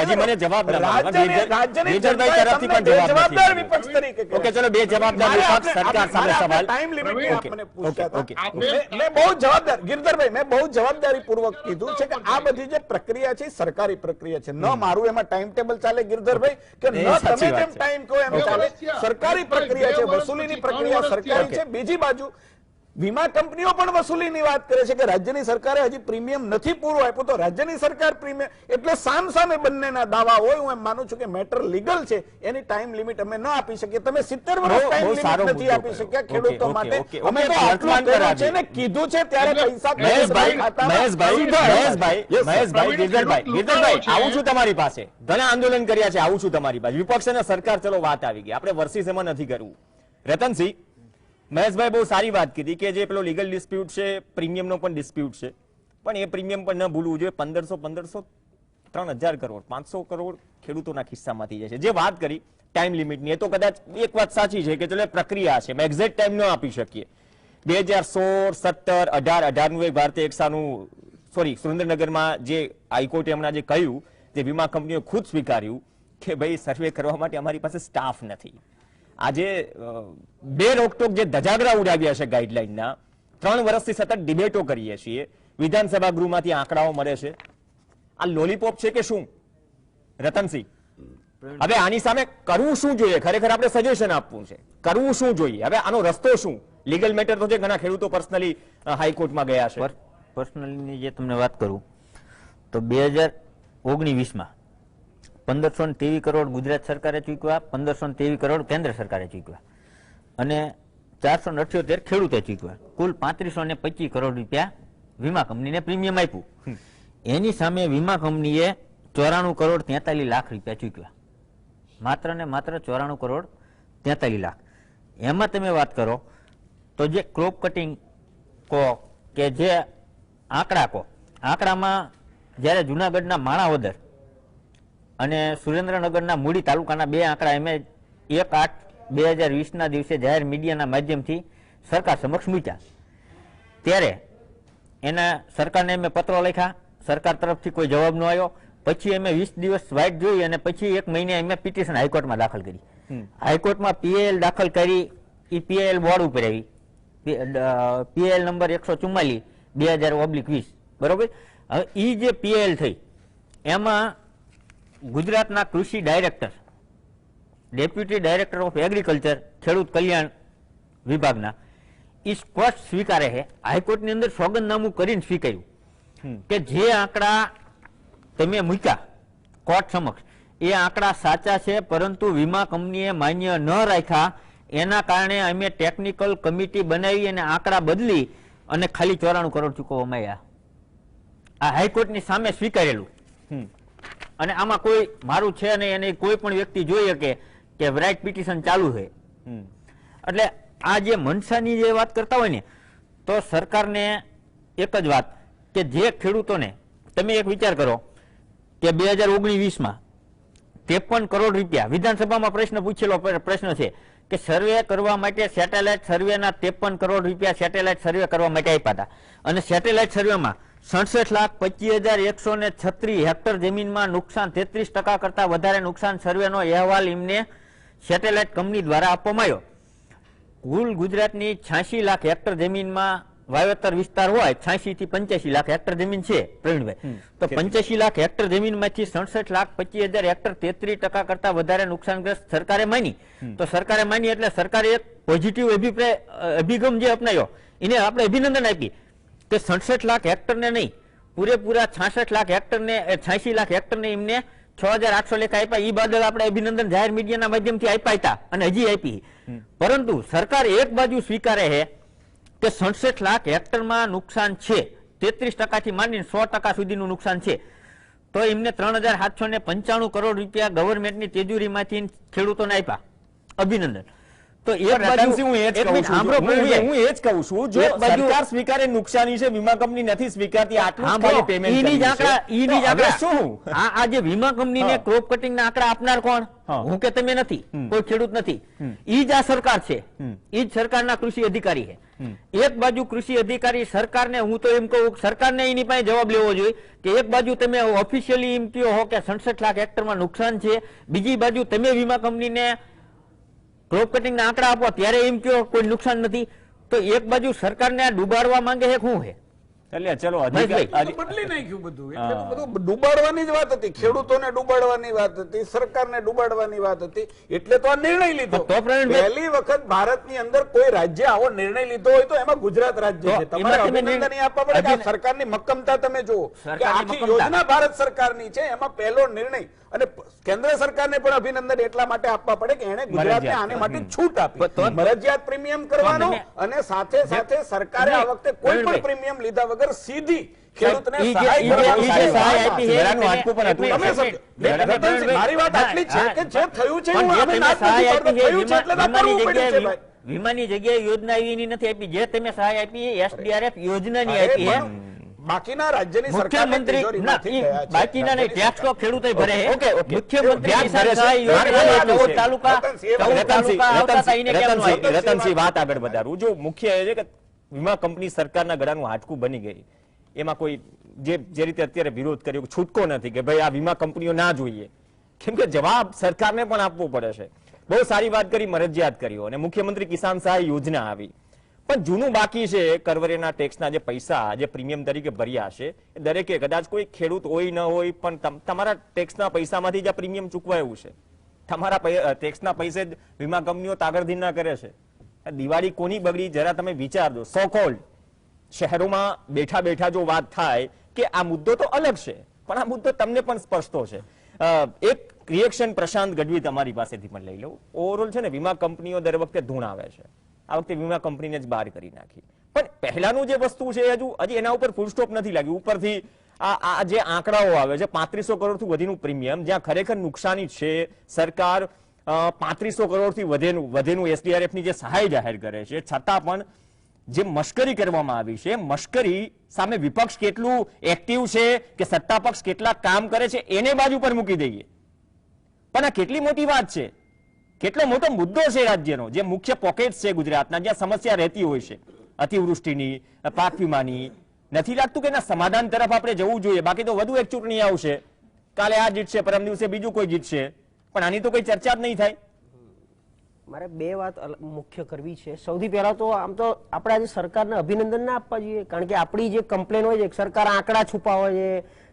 હજી મને જવાબ ના મળ્યો. રાજ્યની ગિરધરભાઈ તરફથી પણ જવાબ નથી. જવાબદાર વિપક્ષ તરીકે ઓકે, ચલો બે જવાબદાર વિપક્ષ સરકાર સામે સવાલ. ટાઈમ લિમિટ ઓકે, આપને પૂછ્યા ઓકે, હતા. ઓકે. મેં બહુ જવાબદાર ગિરધરભાઈ, મેં બહુ જવાબદારીપૂર્વક કીધું છે કે આ બધી જે પ્રક્રિયા છે સરકારી પ્રક્રિયા છે. ન મારું એમાં ટાઈમ ટેબલ ચાલે ગિરધરભાઈ, કે ન સાચી તમે વાત જેમ છે. ટાઈમ કહો એમ ચાલે. સરકારી પ્રક્રિયા છે, વસૂલીની પ્રક્રિયા સરકારી છે. બીજી બાજુ વીમા કંપનીઓ પણ વસૂલીની વાત કરે છે કે રાજ્યની સરકારે હજી પ્રીમિયમ નથી પૂરું આપ્યું, તો રાજ્યની સરકાર પ્રીમિયમ, એટલે સામસામે બંનેના દાવા હોય. હું એમ માનું છું કે મેટર લીગલ છે, એની ટાઈમ લિમિટ અમે ન આપી શકીએ. તમે 70 વર્ષ ટાઈમ લિમિટ નથી આપી શક્યા ખેડૂતો માટે. અમે તો આટલું કર્યું છે ને કીધું છે ત્યારે પૈસા ગિરધરભાઈ, આવું છું તમારી પાસે, ઘણા આંદોલન કર્યા છે, આવું છું તમારી પાસે. વિપક્ષ અને સરકાર, ચલો વાત આવી ગઈ, આપણે વર્સિસ એમાં નથી કરવું. રતનસિંહ, મહેશભાઈ બહુ સારી વાત કીધી કે જે પેલો લીગલ ડિસ્પ્યુટ છે, પ્રીમિયમનો પણ ડિસ્પ્યુટ છે, પણ એ પ્રીમિયમ પણ ન ભૂલવું જોઈએ. 1500 3000 કરોડ 500 કરોડ ખેડૂતોના ખિસ્સામાંથી જાય છે. જે વાત કરી ટાઈમ લિમિટની, એ તો કદાચ એક વાત સાચી છે કે ચલો પ્રક્રિયા છે, એક્ઝેક્ટ ટાઈમ ન આપી શકીએ. 2016, 17, 18નું એક ભારતીય એકસાનું, સોરી, સુરેન્દ્રનગરમાં જે હાઈકોર્ટે હમણાં જે કહ્યું, જે વીમા કંપનીઓ ખુદ સ્વીકાર્યું કે ભાઈ સર્વે કરવા માટે અમારી પાસે સ્ટાફ નથી. આજે બે રોકટોક જે ધજાગરા ઉડાવ્યા છે ગાઈડલાઈનના, 3 વર્ષથી સતત ડિબેટો કરીએ છીએ, વિધાનસભા ગૃહમાંથી આંકડાઓ મળે છે. આ લોલીપોપ છે કે શું? રતનસિંહ, હવે આની સામે કરવું શું જોઈએ? ખરેખર આપણે સજેશન આપવું છે, કરવું શું જોઈએ? હવે આનો રસ્તો શું? લીગલ મેટર તો છે, ઘણા ખેડૂતો પર્સનલી હાઈકોર્ટમાં ગયા છે. પર્સનલીની જે તમને વાત કરું તો 2019માં 1523 કરોડ ગુજરાત સરકારે ચૂકવ્યા, 1523 કરોડ કેન્દ્ર સરકારે ચૂકવ્યા અને 478 ખેડૂતે ચૂકવ્યા. કુલ 3525 કરોડ રૂપિયા વીમા કંપનીને પ્રીમિયમ આપ્યું. એની સામે વીમા કંપનીએ 94 કરોડ 43 લાખ રૂપિયા ચૂકવ્યા. માત્ર ને માત્ર 94 કરોડ 43 લાખ. એમાં તમે વાત કરો તો જે ક્રોપ કટિંગ કહો કે જે આંકડા કહો, આંકડામાં જ્યારે જુનાગઢના માણાવદર અને સુરેન્દ્રનગરના મૂડી તાલુકાના બે આંકડા અમે 1/8/2020ના દિવસે જાહેર મીડિયાના માધ્યમથી સરકાર સમક્ષ મૂક્યા. ત્યારે એના સરકારને અમે પત્રો લખ્યા, સરકાર તરફથી કોઈ જવાબ ન આવ્યો. પછી અમે 20 દિવસ વાઇટ જોઈ અને પછી 1 મહિને અમે પિટિશન હાઈકોર્ટમાં દાખલ કરી. હાઈકોર્ટમાં પીએલ દાખલ કરી, એ પીએલ બોર્ડ ઉપર આવી, પીએલ નંબર 144/2020, બરોબર. હવે એ જે પીએલ થઈ એમાં ગુજરાતના કૃષિ director, deputy director of agriculture, ખેડૂત કલ્યાણ વિભાગના, એ સ્પષ્ટ સ્વીકારે છે, હાઈકોર્ટની અંદર સોગંદનામું કરીને સ્વીકાર્યું કે જે આંકડા તમે મૂક્યા કોર્ટ સમક્ષ એ આંકડા સાચા છે, પરંતુ વીમા કંપનીએ માન્ય ન રાખ્યા. એના કારણે અમે ટેકનિકલ કમિટી બનાવી અને આંકડા બદલી અને ખાલી 94 કરોડ ચૂકવવામાં આવ્યા. આ હાઈકોર્ટની સામે સ્વીકારેલું. અને આમાં કોઈ મારું છે નહીં, એને કોઈ પણ વ્યક્તિ જોઈ શકે કે રાઇટ પિટિશન ચાલુ છે. એટલે આ જે મનસાની જે વાત કરતા હોય ને, તો સરકારને એક જ વાત કે જે ખેડૂતોને, તમે એક વિચાર કરો કે 2019માં 53 કરોડ રૂપિયા, વિધાનસભામાં પ્રશ્ન પૂછેલો પ્રશ્ન છે કે સર્વે કરવા માટે સેટેલાઇટ સર્વેના 53 કરોડ રૂપિયા સેટેલાઇટ સર્વે કરવા માટે આપ્યા હતા. અને સેટેલાઇટ સર્વેમાં 67,25,136 હેક્ટર જમીનમાં નુકસાન 33% કરતા વધારે નુકસાન સર્વેનો અહેવાલ એમને સેટેલાઇટ કંપની દ્વારા આપવામાં આવ્યો. કુલ ગુજરાતની 86 લાખ હેક્ટર જમીનમાં વાવેતર વિસ્તાર હોય, 86 થી 85 લાખ હેક્ટર જમીન છે પ્રવીણભાઈ, તો 85 લાખ હેક્ટર જમીનમાંથી 67,25,000 હેક્ટર 33% કરતા વધારે નુકસાનગ્રસ્ત સરકારે માની. તો સરકારે માની એટલે સરકારે એક પોઝિટિવ અભિગમ જે અપનાવ્યો, એને આપણે અભિનંદન આપી કે 67 લાખ હેક્ટરને નહીં, પૂરેપૂરા 66 લાખ હેક્ટરને, 86 લાખ હેક્ટરને એમને 6,800 લેખા આપ્યા. એ બદલ આપણે અભિનંદન જાહેર મીડિયાના માધ્યમથી આપ્યા હતા અને હજી આપી. પરંતુ સરકાર એક બાજુ સ્વીકારે છે કે 67 લાખ હેક્ટરમાં નુકસાન છે, 33% થી માંડીને 100% સુધીનું નુકસાન છે, તો એમને 3,795 કરોડ રૂપિયા ગવર્મેન્ટની તિજોરીમાંથી ખેડૂતોને આપ્યા. અભિનંદન. તો એક પણ બાજુ રતનસિંહ, હું એ જ એક કહું મિનિટ છું, સાંભળો હું પ્રવીણભાઈ. એ જ કહું છું, જો એક બાજુ- સરકાર સ્વીકારે નુકસાની છે, વીમા કંપની નથી સ્વીકારતી, આટલું જ સાંભળો, ખાલી payment ઈની જ કર્યું છે. આંકડા- ઈની જ તો હવે આંકડા. શું? આ જે વીમા કંપનીને હા. ક્રોપ કટિંગ ના આંકડા આપનાર કોણ? હા. હું કે તમે નથી, કોઈ ખેડૂત નથી. ઈ જ આ સરકાર છે, ઈ જ સરકારના કૃષિ અધિકારી છે. એક બાજુ કૃષિ અધિકારી સરકારને, હું તો એમ કહું, સરકારને એની પાસે જવાબ લેવો જોઈએ કે એક બાજુ તમે ઓફિશિયલી એમ કહો હો કે 67 લાખ હેક્ટરમાં નુકસાન છે, બીજી બાજુ તમે વીમા કંપનીને ક્રોપ કટિંગ ના આંકડા આપો ત્યારે એમ કહો કોઈ નુકસાન નથી. તો એક બાજુ સરકારને આ ડૂબાડવા માંગે છે, શું છે? એટલે ચલો મહેશભાઈ. બદલી નાખ્યું બધું. એટલે તો બધું ડૂબાડવાની જ વાત હતી, ખેડૂતોને ડૂબાડવાની વાત હતી, સરકારને ડૂબાડવાની વાત હતી, એટલે તો આ નિર્ણય લીધો. તો પ્રવીણભાઈ- પહેલી વખત ભારતની અંદર કોઈ રાજ્ય આવો નિર્ણય લીધો હોય તો એમાં ગુજરાત રાજ્ય છે. તો તમારે એમાં તમે અભિનંદન આપવા પડે કે આ સરકારની મક્કમતા તમે જુઓ કે સરકારની આખી મક્કમતા. યોજના ભારત સરકારની છે, એમાં પહેલો નિર્ણય. અને કેન્દ્ર સરકારને પણ અભિનંદન એટલા માટે આપવા પડે કે એને ગુજરાતને મરજિયાત. આને માટે છૂટ આપી, તો- મરજિયાત પ્રીમિયમ કરવાનો, તમે- અને સાથે સાથે સરકારે આ વખતે કોઈ પણ પ્રવીણભાઈ. પ્રીમિયમ લીધા વગર સીધી ખેડૂતને ઈ જે- સહાય ઈ જે- કરવાની ઈ જે સહાય સહાય આપી આપી છે. છે, ગળાનું હાડકું પણ હતું. તમે સમજો. રતનસિંહ, મારી વાત આટલી જ છે કે જે થયું છે પણ હું જે અમે તમે નાશ નથી સહાય પાડતા, આપી છે, થયું છે એટલે તો વીમાની કરવું પડ્યું છે જગ્યાએ ભાઈ. વીમાની જગ્યાએ યોજના એવી નથી આપી, જે તમે સહાય આપી એ SDRF યોજનાની અરે આપી છે. પણ બાકીના રાજ્યની સરકારની મુખ્યમંત્રી તિજોરીમાંથી ના, ગયા છે. બાકીના નહીં, ટેક્સ તો ખેડૂતોય ભરે છે. Okay, okay. મુખ્યમંત્રી ધ્યાન કિસાન ધરે છે. સહાય યોજના મારે એ 14 છે. તાલુકા રતનસિંહ, 14 તાલુકા આવતા હતા, એને કેમ ન આપ્યું? રતનસિંહ, વાત આગળ વધારું. જો મુખ્ય એ છે કે વીમા કંપની સરકારના ગળાનું હાડકું બની ગઈ, એમાં કોઈ જે રીતે અત્યારે વિરોધ કર્યો કે છૂટકો નથી કે ભાઈ આ વીમા કંપનીઓ ના જોઈએ, કેમ કે જવાબ સરકારને પણ આપવો પડે છે. બહુ સારી વાત કરી, મરજિયાત કર્યો, અને મુખ્યમંત્રી કિસાન સહાય યોજના આવી, પણ જૂનું બાકી છે. કરવરેના ટેક્સના જે પૈસા જે પ્રીમિયમ તરીકે ભર્યા છે એ દરેકે, કદાચ કોઈ ખેડૂત હોય ન હોય, પણ તમારા ટેક્સના પૈસામાંથી જ આ પ્રીમિયમ ચૂકવાયું છે. તમારા ટેક્સના પૈસે જ વીમા કંપનીઓ તાગડધીના કરે છે. દિવાળી કોની બગડી જરા તમે વિચારજો. સોકોલ્ડ શહેરોમાં બેઠા બેઠા જો વાત થાય કે આ મુદ્દો તો અલગ છે, પણ આ મુદ્દો તમને પણ સ્પર્શતો છે. એક રિએક્શન પ્રશાંત ગઢવી તમારી પાસેથી પણ લઈ લઉં. ઓવરઓલ છે ને, વીમા કંપનીઓ દર વખતે ધૂણાવે છે, આ વખતે વીમા કંપનીને જ બહાર કરી નાખી. પણ પહેલાનું જે વસ્તુ છે હજી એના ઉપર ફૂલ સ્ટોપ નથી લાગ્યું. ઉપરથી આ જે આંકડાઓ આવે છે, 3500 કરોડથી વધુનું પ્રીમિયમ, જ્યાં ખરેખર નુકસાની છે, સરકાર 3500 કરોડથી વધેનું SDRF ની જે સહાય જાહેર કરે છે, છતાં પણ જે મશ્કરી કરવામાં આવી છે, મશ્કરી સામે વિપક્ષ કેટલું એક્ટિવ છે કે સત્તા પક્ષ કેટલા કામ કરે છે એને બાજુ પર મૂકી દઈએ. પણ આ કેટલી મોટી વાત છે, કેટલો મોટો મુદ્દો છે રાજ્યનો, જે મુખ્ય પોકેટ છે ગુજરાતના, જ્યાં સમસ્યા રહેતી હોય છે અતિવૃષ્ટિની, પાક વીમાની. નથી લાગતું કે એના સમાધાન તરફ આપણે જવું જોઈએ? બાકી તો વધુ એક ચૂંટણી આવશે, કાલે આ જીતશે, પરમ દિવસે બીજું કોઈ જીતશે, પણ આની તો કોઈ ચર્ચા જ નહીં થાય. મારે બે વાત મુખ્ય કરવી છે. સૌથી પહેલા તો આમ તો આપણે આજે સરકારને અભિનંદન ના આપવા જોઈએ, કારણ કે આપણી જે કમ્પ્લેન હોય છે, સરકાર આંકડા છુપાવે છે,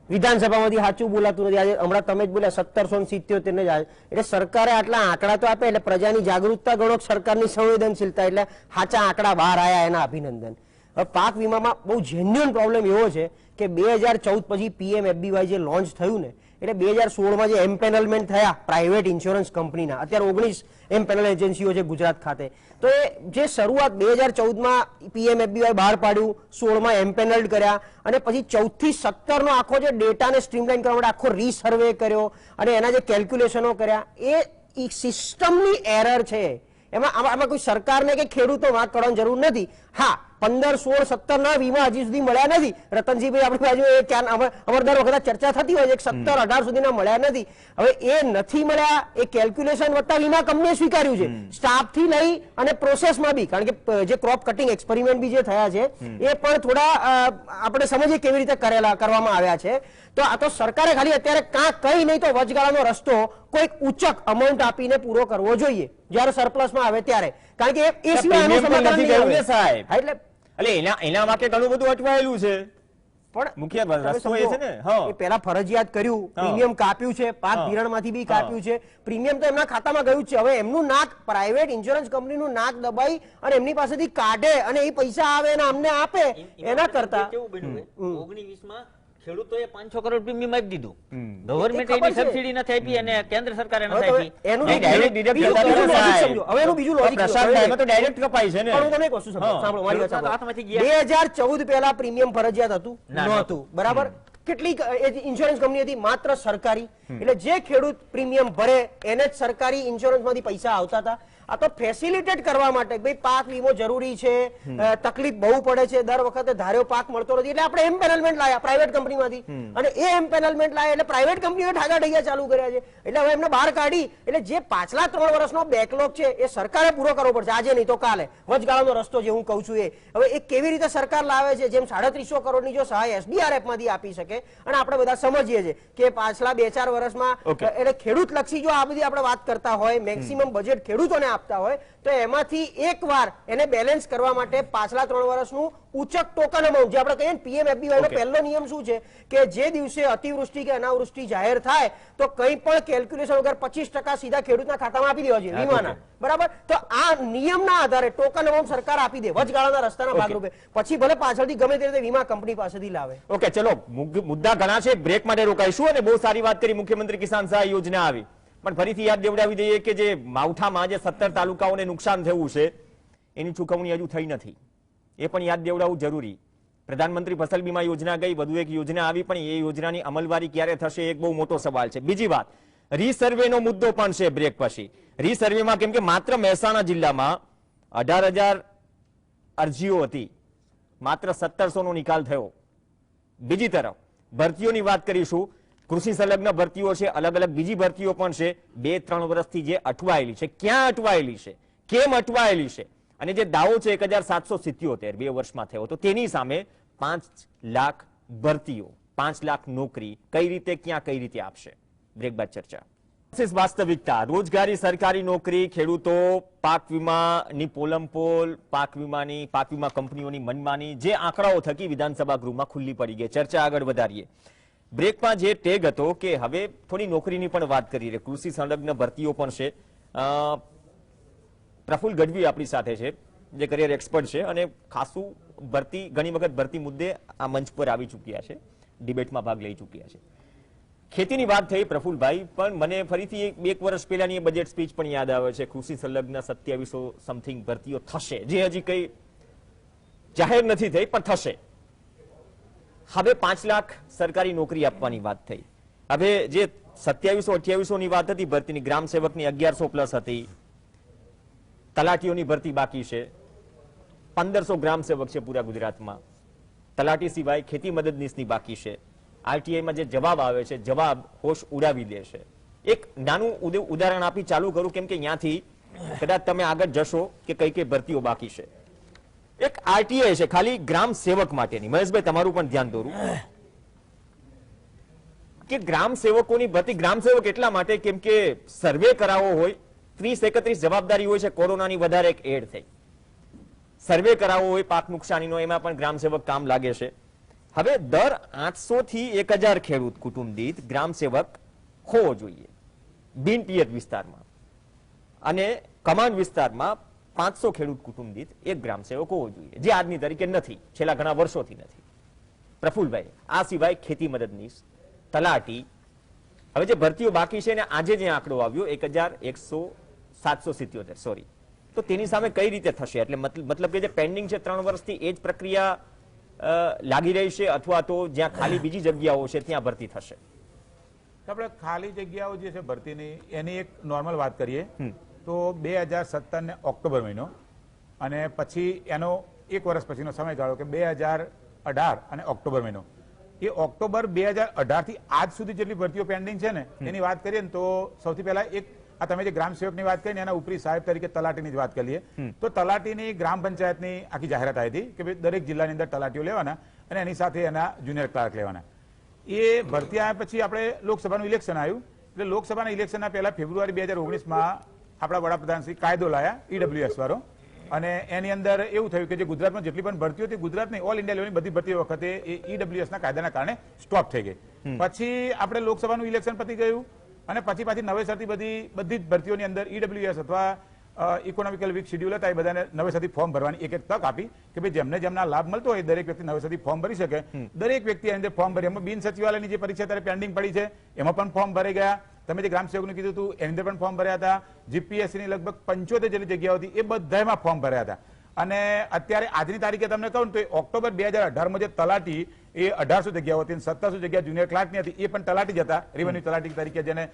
વિધાનસભામાંથી સાચું બોલાતું નથી. આજે હમણાં તમે જ બોલ્યા 1777 ને જ આવે, એટલે સરકારે આટલા આંકડા તો આપે, એટલે પ્રજાની જાગૃતતા ગણો, સરકારની સંવેદનશીલતા, એટલે સાચા આંકડા બહાર આવ્યા, એના અભિનંદન. હવે પાક વીમામાં બહુ જેન્યુઅન પ્રોબ્લેમ એવો છે કે 2014 પછી PMFBY જે લોન્ચ થયું ને, એટલે 2016માં જે એમ્પેનલમેન્ટ થયા પ્રાઇવેટ ઇન્સ્યોરન્સ કંપનીના, અત્યારે 19 એમ્પેનલ એજન્સીઓ છે ગુજરાત ખાતે, તો એ જે શરૂઆત 2014માં PMFBY બહાર પાડ્યું, 16માં એમ્પેનલ્ડ કર્યા, અને પછી 14 થી 17 નો આખો જે ડેટાને સ્ટ્રીમલાઇન કરવા માટે આખો રીસર્વે કર્યો, અને એના જે કેલ્ક્યુલેશનો કર્યા, એ સિસ્ટમની એરર છે. આમાં કોઈ સરકારને કે ખેડૂતો વાંક કરવાની જરૂર નથી. હા, 15, 16, 17 ના વીમા હજી સુધી મળ્યા નથી. રતનજીભાઈ આપણી બાજુ એ ક્યાં અમારે દર વખત ચર્ચા થતી હોય છે, 17, 18 સુધીના મળ્યા નથી. હવે એ નથી મળ્યા, એ કેલ્ક્યુલેશન વત્તા વીમા કંપનીએ સ્વીકાર્યું છે, સ્ટાફ થી લઈ અને પ્રોસેસમાં બી, કારણ કે જે ક્રોપ કટિંગ એક્સપેરિમેન્ટ બી જે થયા છે એ પણ થોડા આપણે સમજીએ કેવી રીતે કરવામાં આવ્યા છે. તો આ તો સરકારે ખાલી અત્યારે કઈ નહીં તો વચગાળાનો રસ્તો કોઈક ઉચ્ચક અમાઉન્ટ આપીને પૂરો કરવો જોઈએ જ્યારે સરપ્લસમાં આવે ત્યારે, કારણ કે એ સિવાય એનું સમાધાન નહીં આવે. સાહેબ, એટલે એના માટે ઘણું બધું અટવાયેલું છે. પણ મુખ્ય તમે રસ્તો એ સમજો, છે ને. હા, એ પહેલા ફરજિયાત કર્યું, પ્રીમિયમ કાપ્યું છે, પાક ધિરાણમાંથી બી કાપ્યું છે, પ્રીમિયમ તો એમના ખાતામાં ગયું જ છે. હવે એમનું નાક પ્રાઇવેટ ઇન્સ્યોરન્સ કંપનીનું નાક દબાઈ અને એમની પાસેથી કાઢે અને એ પૈસા આવે અને અમને આપે, એના કરતા કેવું બન્યું? 19-20માં ખેડૂતોએ 500 કરોડ પ્રીમિયમ આપી દીધું, ગવર્મેન્ટ એ ખબર એની છે. સબસિડી નથી આપી અને કેન્દ્ર સરકારે હવે નથી તો આપી. એનું નહીં, direct deduct બીજું કરતા logic સાહેબ. સમજો. હવે એનું બીજું logic પ્રશાંત સમજો. ભાઈમાં તો ડાયરેક્ટ કપાય છે ને. પણ હું તમને એક વસ્તુ સમજાવું. હા. સાંભળો, મારી વાત ખેડૂતના સાંભળો. હાથમાંથી ગયા. 2014 પહેલા પ્રીમિયમ ફરજિયાત હતું? ના, નહોતું. બરાબર? કેટલીક ઇન્સ્યોરન્સ કંપની હતી માત્ર સરકારી, એટલે જે ખેડૂત પ્રીમિયમ ભરે એને જ સરકારી ઇન્સ્યોરન્સમાંથી પૈસા આવતા હતા. આ તો ફેસિલિટેટ કરવા માટે ભાઈ પાક વીમો જરૂરી છે, તકલીફ બહુ પડે છે, દર વખતે ધાર્યો પાક મળતો નથી, એટલે આપણે એમ્પેનલમેન્ટ લાયા પ્રાઇવેટ કંપનીમાંથી, અને એ એમ્પેનલમેન્ટ લાયા એટલે પ્રાઇવેટ કંપનીઓએ ઠાગાઠૈયા ચાલુ કર્યા છે. એટલે હવે એમને બહાર કાઢી, એટલે જે પાછલા 3 વર્ષનો બેકલોગ છે એ સરકારે પૂરો કરવો પડશે, આજે નહીં તો કાલે. વચગાળાનો રસ્તો જે હું કહું છું એ હવે એ કેવી રીતે સરકાર લાવે છે, જેમ 350 કરોડની જો સહાય SDRF માંથી આપી શકે, અને આપણે બધા સમજીએ છીએ કે પાછલા 2-4 વર્ષમાં એટલે ખેડૂત લક્ષી જો આ બધી આપણે વાત કરતા હોય, મેક્સિમમ બજેટ ખેડૂતોને આપતા હોય, તો એમાંથી એકવાર એને બેલેન્સ કરવા માટે પાછલા 3 વર્ષનું ઉચક ટોકન અમાઉન્ટ, જે આપણે કહીએ ને PMFBY નો પહેલો નિયમ શું છે કે જે દિવસે અતિવૃષ્ટિ કે અનાવૃષ્ટિ જાહેર થાય તો કંઈ પણ કેલ્ક્યુલેશન વગર 25% સીધા ખેડૂતના ખાતામાં આપી દેવા જોઈએ વીમાના, બરાબર. તો આ નિયમના આધારે ટોકન અમાઉન્ટ સરકાર આપી દે વચગાળાના રસ્તાના ભાગરૂપે, પછી ભલે પાછળથી ગમે તે રીતે વીમા કંપની પાસેથી લાવે. ઓકે, ચલો મુદ્દા ઘણા છે, બ્રેક માટે રોકાઈશું. અને બહુ સારી વાત કરી, મુખ્યમંત્રી કિસાન સહાય યોજના આવી, પણ ફરીથી યાદ દેવડાવી દઈએ કે જે માવઠામાં જે 17 તાલુકાઓને નુકસાન થયું છે એની ચૂકવણી હજુ થઈ નથી, એ પણ યાદ દેવડાવવું જરૂરી. પ્રધાનમંત્રી ફસલ બીમા યોજના ગઈ, વધુ એક યોજના આવી, પણ એ યોજનાની અમલવારી ક્યારે થશે એક બહુ મોટો સવાલ છે. બીજી વાત, રીસર્વેનો મુદ્દો પણ છે બ્રેક પછી. રીસર્વેમાં કેમ કે માત્ર મહેસાણા જિલ્લામાં 18,000 અરજીઓ હતી, માત્ર 1700 નો નિકાલ થયો. બીજી તરફ ભરતીઓની વાત કરીશું, કૃષિ સંલગ્ન ભરતીઓ છે, અલગ અલગ બીજી ભરતીઓ પણ છે, 2-3 વર્ષથી જે અટવાયેલી છે. ક્યાં અટવાયેલી છે, કેમ અટવાયેલી છે, અને જે દાવો છે 1777 2 વર્ષમાં થયો, તો તેની સામે 5 લાખ ભરતીઓ, 5 લાખ નોકરી કઈ રીતે, ક્યાં, કઈ રીતે આપશે? બ્રેક બાદ ચર્ચા. વાસ્તવિકતા, રોજગારી, સરકારી નોકરી, ખેડૂતો, પાક વીમાની પોલમપોલ, પાક વીમા કંપનીઓની મનમાની, જે આંકડાઓ થકી વિધાનસભા ગૃહમાં ખુલ્લી પડી ગઈ. ચર્ચા આગળ વધારીએ. બ્રેકમાં જે ટેગ હતો કે હવે થોડી નોકરીની પણ વાત કરી રહી, કૃષિ સંલગ્ન ભરતીઓ પણ છે. પ્રફુલ ગઢવી આપણી સાથે છે, જે કરિયર એક્સપર્ટ છે, અને ખાસું ઘણી વખત ભરતી મુદ્દે આ મંચ પર આવી ચૂક્યા છે, ડિબેટમાં ભાગ લઈ ચૂક્યા છે. ખેતીની વાત થઈ પ્રફુલભાઈ, પણ મને ફરીથી 1 વર્ષ પહેલાની બજેટ સ્પીચ પણ યાદ આવે છે. કૃષિ સંલગ્ન 2700 સમથિંગ ભરતીઓ થશે, જે હજી કઈ જાહેર નથી થઈ, પણ થશે. હવે 5 લાખ સરકારી નોકરી આપવાની વાત થઈ. હવે જે 2700-2800 ની વાત હતી ભરતીની, ગ્રામ સેવકની 1100 પ્લસ હતી, તલાટીઓની ભરતી બાકી છે, 1500 ગ્રામ સેવક છે પૂરા ગુજરાતમાં, તલાટી સિવાય ખેતી મદદનીશની બાકી છે. આરટીઆઈમાં જે જવાબ આવે છે, જવાબ હોશ ઉડાવી દે છે. એક નાનું ઉદાહરણ આપી ચાલુ કરું, કેમ કે ત્યાંથી કદાચ તમે આગળ જશો કે કઈ કઈ ભરતીઓ બાકી છે. એક આરટીઆઈ છે ખાલી ગ્રામ સેવક માટેની. મહેશભાઈ, તમારું પણ ધ્યાન દોરું કે ગ્રામ સેવકોની ભરતી, ગ્રામ સેવક એટલા માટે કેમ કે સર્વે કરાવવો હોય, 30-31 જવાબદારી હોય છે, કોરોનાની વધારે એક એડ થઈ, સર્વે કરાવવો હોય પાક નુકસાનીનો, એમાં પણ ગ્રામ સેવક કામ લાગે છે. હવે દર 800 થી 1000 ખેડૂત કુટુંબ દીઠ ગ્રામ સેવક હોવો જોઈએ બિન પિયત વિસ્તારમાં, અને કમાન્ડ વિસ્તારમાં 500 ખેડૂત કુટુંબ દીઠ 1 ગ્રામ સેવક હોવો જોઈએ, જે આજની તારીખે નથી, છેલ્લા ઘણા વર્ષોથી નથી. પ્રફુલભાઈ, આ સિવાય ખેતી મદદનીશ, તલાટી, હવે જે ભરતીઓ બાકી છે, ને આજે જે આંકડો આવ્યો 777 સોરી, તો તેની સામે કઈ રીતે થશે? એટલે મતલબ કે જે પેન્ડિંગ છે 3 વર્ષથી, એ જ પ્રક્રિયા લાગી રહી છે, અથવા તો જ્યાં ખાલી બીજી જગ્યાઓ છે ત્યાં ભરતી થશે? આપણે ખાલી જગ્યાઓ જે છે ભરતીની, એની એક નોર્મલ વાત કરીએ તો 2017 ને ઓક્ટોબર મહિનો, અને પછી એનો 1 વર્ષ પછીનો સમયગાળો કે 2018 અને ઓક્ટોબર મહિનો. એ ઓક્ટોબર 2018 થી આજ સુધી જેટલી ભરતીઓ પેન્ડિંગ છે ને એની વાત કરીએ ને, તો સૌથી પહેલા એક આ તમે જે ગ્રામ સેવકની વાત કરી ને એના ઉપરી સાહેબ તરીકે તલાટીની જ વાત કરીએ તો તલાટીની ગ્રામ પંચાયતની આખી જાહેરાત આવી હતી કે ભાઈ દરેક જિલ્લાની અંદર તલાટીઓ લેવાના અને એની સાથે એના જુનિયર ક્લાર્ક લેવાના. એ ભરતી આવ્યા પછી આપણે લોકસભાનું ઇલેક્શન આવ્યું, એટલે લોકસભાના ઇલેક્શનના પહેલા ફેબ્રુઆરી 2019માં આપણા વડાપ્રધાન શ્રી કાયદો લાયા EWS વાળો, અને એની અંદર એવું થયું કે જે ગુજરાતમાં જેટલી પણ ભરતીઓ હતી, ગુજરાતની ઓલ ઇન્ડિયા લેવલની બધી ભરતીઓ વખતે એ EWS ના કાયદાના કારણે સ્ટોપ થઈ ગઈ. પછી આપણે લોકસભાનું ઇલેક્શન પતી ગયું, અને પછી નવેસરથી બધી જ ભરતીઓની અંદર EWS અથવા ઇકોનોમિકલ વીક શેડ્યુલ હતા, એ બધાને નવેસરથી ફોર્મ ભરવાની એક તક આપી કે ભાઈ જેમના લાભ મળતો હોય દરેક વ્યક્તિ નવેસરથી ફોર્મ ભરી શકે. દરેક વ્યક્તિ એની અંદર ફોર્મ ભરી, એમાં બિન સચિવાલયની જે પરીક્ષા ત્યારે પેન્ડિંગ પડી છે એમાં પણ ફોર્મ ભરાઈ ગયા. તમે જે ગ્રામ સેવકનું કીધું હતું એની અંદર પણ ફોર્મ ભર્યા હતા. જીપીએસસીની લગભગ 75 જેટલી જગ્યાઓ હતી, એ બધામાં ફોર્મ ભર્યા હતા. અને અત્યારે આજની તારીખે તમને કહું તો ઓક્ટોબર 2018માં જે તલાટી એ 1800 જગ્યાઓ હતી, 1700 જગ્યા જુનિયર ક્લાર્કની હતી, એ પણ તલાટી જ હતા, રેવન્યુ તલાટી તરીકે, જેને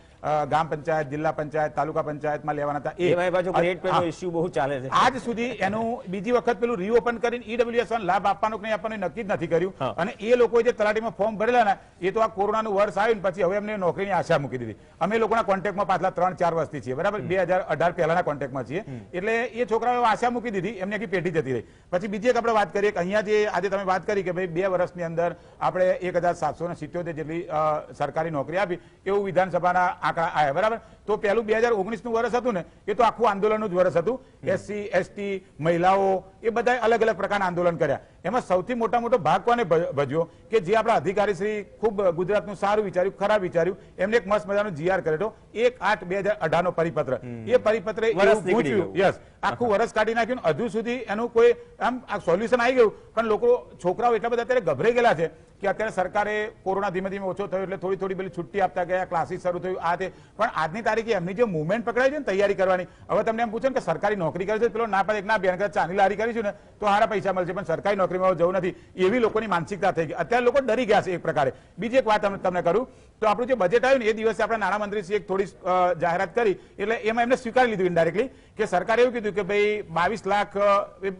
ગામ પંચાયત, જિલ્લા પંચાયત, તાલુકા પંચાયતમાં લેવાના હતા. એમાં પાછો ગ્રેડ પેનો ઇશ્યુ બહુ ચાલે છે આજ સુધી એનું બીજી વખત પેલું રીઓપન કરીને ઈડબ્લ્યુએસ લાભ આપવાનો કે નહીં આપવાનો નક્કી જ નથી કર્યું. અને એ લોકોએ જે તલાટીમાં ફોર્મ ભરેલા ને એ તો આ કોરોનાનું વર્ષ આવ્યું પછી હવે એમને નોકરીની આશા મૂકી દીધી. અમે લોકોના કોન્ટેક્ટમાં પાછલા 3-4 વર્ષથી છીએ, બરાબર, 2018 પહેલાના કોન્ટેક્ટમાં છીએ. એટલે એ છોકરાઓ આશા મૂકી દીધી, એમની આખી પેઢી જતી રહી. પછી બીજી એક આપણે વાત કરીએ કે અહીંયા જે આજે તમે વાત કરી કે ભાઈ 2 વર્ષની અંદર આપણે 1777 જેટલી સરકારી નોકરી આપી, એવું વિધાનસભાના આંકડા આવ્યા, બરાબર. તો પહેલું 2019નું વર્ષ હતું ને, એ તો આખું આંદોલનનું જ વર્ષ હતું. SC ST મહિલાઓ એ બધા અલગ અલગ પ્રકારના આંદોલન કર્યા. એમાં સૌથી મોટો ભાગ કોને ભજ્યો કે જે આપણા અધિકારી શ્રી ખૂબ ગુજરાતનું સારું વિચાર્યું, ખરાબ વિચાર્યું, એમને એક મસ્ત મજાનો GR કર્યો, 1/8/2018 નો પરિપત્ર. એ પરિપત્ર એવું પૂછ્યું, યસ, આખું વર્ષ કાઢી નાખ્યું. હજુ સુધી એનું કોઈ આમ સોલ્યુશન આવી ગયું, પણ લોકો, છોકરાઓ એટલા બધા અત્યારે ગભરાઈ ગયેલા છે કે અત્યારે સરકારે કોરોના ધીમે ધીમે ઓછો થયો એટલે થોડી પેલી છુટ્ટી આપતા ગયા, ક્લાસીસ શરૂ થયું, આ તે. પણ આજની તારીખે એમની જે મુવમેન્ટ પકડાય છે ને તૈયારી કરવાની, હવે તમને એમ પૂછે કે સરકારી નોકરી કરે છે, પેલો ના પાડે ના બેન ચાની લારી કરીશું ને તો સારા પૈસા મળશે, પણ સરકારી નોકરીમાં જવું નથી, એવી લોકોની માનસિકતા થઈ ગઈ. અત્યારે લોકો ડરી ગયા છે એક પ્રકારે. બીજી એક વાત તમને કરું તો આપણું જે બજેટ આવ્યું ને એ દિવસે આપણા નાણામંત્રીશ્રીએ એક થોડી જાહેરાત કરી, એટલે એમાં એમને સ્વીકારી લીધું ઇનડાયરેક્ટલી કે સરકારે એવું કીધું કે ભાઈ 22 લાખ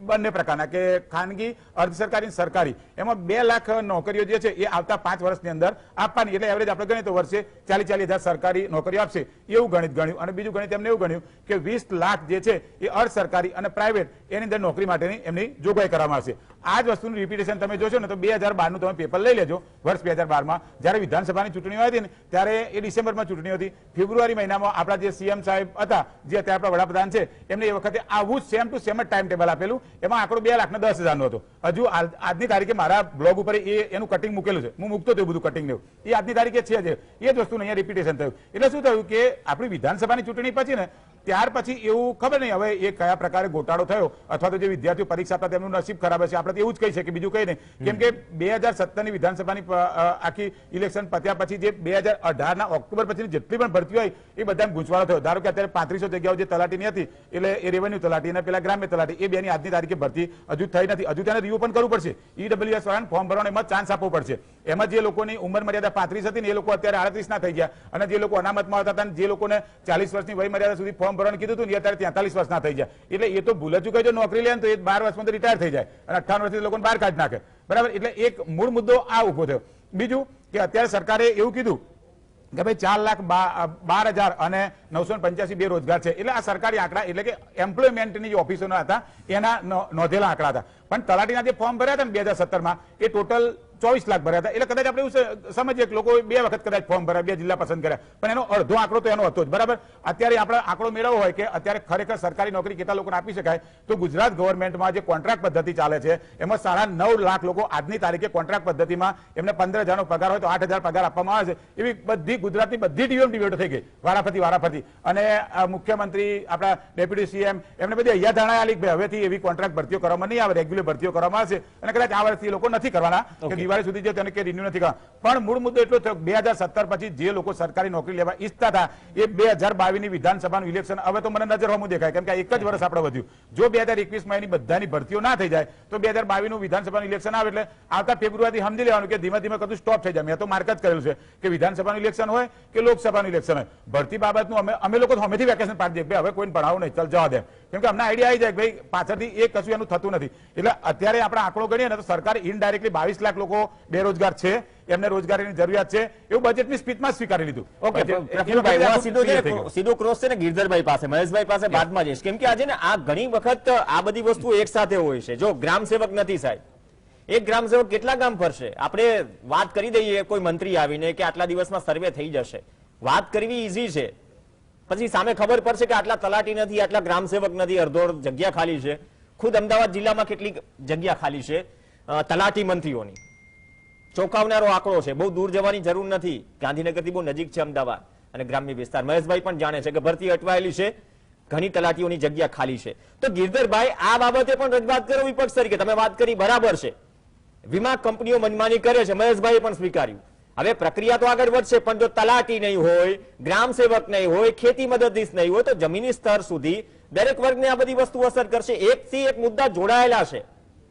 બંને પ્રકારના કે ખાનગી, અર્ધ સરકારી, સરકારી, એમાં 2 લાખ નોકરીઓ જે છે એ આવતા 5 વર્ષની અંદર આપવાની. એટલે એવરેજ આપણે ગણીએ તો વર્ષે 40,000 સરકારી નોકરીઓ આપશે, એવું ગણિત ગણ્યું. અને બીજું ગણિત એમને એવું ગણ્યું કે 20 લાખ જે છે એ અર્ધ સરકારી અને પ્રાઇવેટ એની અંદર નોકરી માટેની એમની જોગવાઈ કરવામાં આવશે. આ જ વસ્તુનું રિપીટેશન તમે જોશો ને તો 2012નું તમે પેપર લઈ લેજો, વર્ષ 2012માં જ્યારે વિધાનસભાની ચૂંટણીઓ હતી ને ત્યારે એ ડિસેમ્બરમાં ચૂંટણી હતી, ફેબ્રુઆરી મહિનામાં આપણા જે CM સાહેબ હતા, જે અત્યારે આપણા વડાપ્રધાન છે, એમને એ વખતે આવું same to same time table આપેલું. એમાં આંકડો 2,10,000 હતો. હજુ આજની તારીખે મારા બ્લોગ ઉપર એનું કટિંગ મૂકેલું છે, હું મૂકતો હતો બધું કટિંગ ને એ આજની તારીખે છે જ. એ જ વસ્તુનું અહીંયા રિપીટેશન થયું. એટલે શું થયું કે આપણી વિધાનસભાની ચૂંટણી પછી ને ત્યાર પછી એવું ખબર નહીં હવે એ કયા પ્રકારે ગોટાળો થયો, અથવા તો જે વિદ્યાર્થીઓ પરીક્ષા આપતા તેમનું નસીબ ખરાબ હશે, આપણે એવું જ કહી શકીએ, બીજું કઈ નહીં. કેમ કે 2017ની વિધાનસભાની આખી ઇલેક્શન પત્યા પછી જે 2018ના ઓક્ટોબર પછીની જેટલી પણ ભરતી હોય એ બધા ગૂંચવાડો થયો. ધારો કે અત્યારે 3500 જગ્યાઓ જે તલાટીની હતી, એટલે એ રેવન્યુ તલાટી અને પેલા ગ્રામ્ય તલાટી, એ બેની આજની તારીખે ભરતી હજુ થઈ નથી. હજુ તેને રિઓપન કરવું પડશે, EWS વાળાને ફોર્મ ભરવાનો એમાં ચાન્સ આપવો પડશે. એમાં જે લોકોની ઉંમર મર્યાદા 35 હતી ને એ લોકો અત્યારે 38 ના થઈ ગયા, અને જે લોકો અનામતમાં આવતા હતા, જે લોકોને 40 વર્ષની વય મર્યાદા સુધી ફોર્મ ભરવાનું કીધું હતું, અત્યારે 43 વર્ષના થઈ જાય. એટલે એ તો ભૂલ ચૂકે જો નોકરી લે તો એ 12 વર્ષમાં રિટાયર થઈ જાય અને 58 વર્ષથી લોકોને બહાર કાઢી નાખે, બરાબર. એટલે એક મૂળ મુદ્દો આ ઉભો થયો. બીજું કે અત્યારે સરકારે એવું કીધું કે ભાઈ 4,12,000 અને 985 બેરોજગાર છે. એટલે આ સરકારી આંકડા, એટલે કે એમ્પ્લોયમેન્ટની જે ઓફિસો હતા એના નોંધેલા આંકડા હતા. પણ તલાટીના જે ફોર્મ ભર્યા હતા ને 2017માં એ ટોટલ 24 લાખ ભર્યા હતા. એટલે કદાચ આપણે એવું સમજીએ કે લોકો 2 વખત કદાચ ફોર્મ ભર્યા, 2 જિલ્લા પસંદ કર્યા, પણ એનો અડધો આંકડો તો એનો હતો જ, બરાબર. અત્યારે આપણે આંકડો મેળવવો હોય કે અત્યારે ખરેખર સરકારી નોકરી કેટલા લોકોને આપી શકાય, તો ગુજરાત ગવર્મેન્ટમાં જે કોન્ટ્રાક્ટ પદ્ધતિ ચાલે છે એમાં 9.5 લાખ લોકો આજની તારીખે કોન્ટ્રાક્ટ પદ્ધતિમાં એમને 15,000નો પગાર હોય તો 8,000 પગાર આપવામાં આવે છે. એવી બધી ગુજરાતની બધી ટીવીઓ ડિબેટો થઈ ગઈ વારાફરતી. અને મુખ્યમંત્રી, આપણા ડેપ્યુટી CM એમને બધી અહીંયા ધારણા આલી કે હવેથી એવી કોન્ટ્રાક્ટ ભરતીઓ કરવામાં નહીં આવે, રેગ્યુલર ભરતીઓ કરવામાં આવશે. અને કદાચ આ વર્ષથી લોકો નથી કરવાના કે દિવાળી સુધી જે તેને કે રિન્યુ નથી કરવા. પણ મૂળ મુદ્દો એટલો થયો 2017 પછી જે લોકો સરકારી નોકરી લેવા ઈચ્છતા હતા એ 2022ની વિધાનસભાનું ઇલેક્શન હવે તો મને નજર હોમું દેખાય, કેમ કે એક જ વર્ષ આપણે વધ્યું. જો 2021માં એની બધાની ભરતીઓ ના થઈ જાય તો 2022નું વિધાનસભાનું ઇલેક્શન આવે એટલે આવતા ફેબ્રુઆરીથી સમજી લેવાનું કે ધીમે ધીમે કદું સ્ટોપ થઈ જાય. મેં તો માર્ક જ કરેલું છે કે વિધાનસભાનું ઇલેક્શન હોય કે લોકસભાનું ઇલેક્શન હોય, ભરતી બાબતનું અમે લોકો હમેથી વેકેશન પાડી દઈએ, હવે કોઈને ભણાવું નહીં, ચાલ જવા દે, કેમ કે અમને આઈડિયા આવી જાય કે ભાઈ પાછળથી એ કશું એનું થતું નથી. એટલે અત્યારે આપણે આંકડો ગણીએ ને તો સરકાર ઇનડાયરેક્ટલી 22 લાખ લોકો બેરોજગાર છે, એમને રોજગારીની જરૂરિયાત છે એવું બજેટની સ્પીચમાં સ્વીકારી લીધું. સીધો ક્રોસ છે ને ગિરધરભાઈ પાસે, મહેશભાઈ પાસે બાદમાં જઈશ, કેમ કે આજે ને આ ઘણી વખત આ બધી વસ્તુ એક સાથે હોય છે. જો ગ્રામ સેવક નથી સાહેબ, એક ગ્રામ સેવક કેટલા ગામ ફરશે? આપણે વાત કરી દઈએ કોઈ મંત્રી આવીને કે આટલા દિવસમાં સર્વે થઈ જશે, વાત કરવી ઈઝી છે, પછી સામે ખબર પડશે કે આટલા તલાટી નથી, આટલા ગ્રામ સેવક નથી, અડધો જગ્યા ખાલી છે. ખુદ અમદાવાદ જિલ્લામાં કેટલી જગ્યા ખાલી છે તલાટી મંત્રીઓની, ચોંકાવનારો આંકડો છે. બહુ દૂર જવાની જરૂર નથી, ગાંધીનગરથી બહુ નજીક છે અમદાવાદ અને ગ્રામ્ય વિસ્તાર. મહેશભાઈ પણ જાણે છે કે ભરતી અટવાયેલી છે, ઘણી તલાટીઓની જગ્યા ખાલી છે. તો ગિરધરભાઈ આ બાબતે પણ રજૂઆત કરો વિપક્ષ તરીકે. તમે વાત કરી બરાબર છે, વીમા કંપનીઓ મનમાની કરે છે, મહેશભાઈએ પણ સ્વીકાર્યું. હવે પ્રક્રિયા તો આગળ વધશે, પણ જો તલાટી નહીં હોય, ગ્રામ સેવક નહીં હોય, ખેતી મદદનીશ નહીં હોય, તો જમીની સ્તર સુધી દરેક વર્ગને આ બધી વસ્તુ અસર કરશે. એકથી એક મુદ્દા જોડાયેલા છે,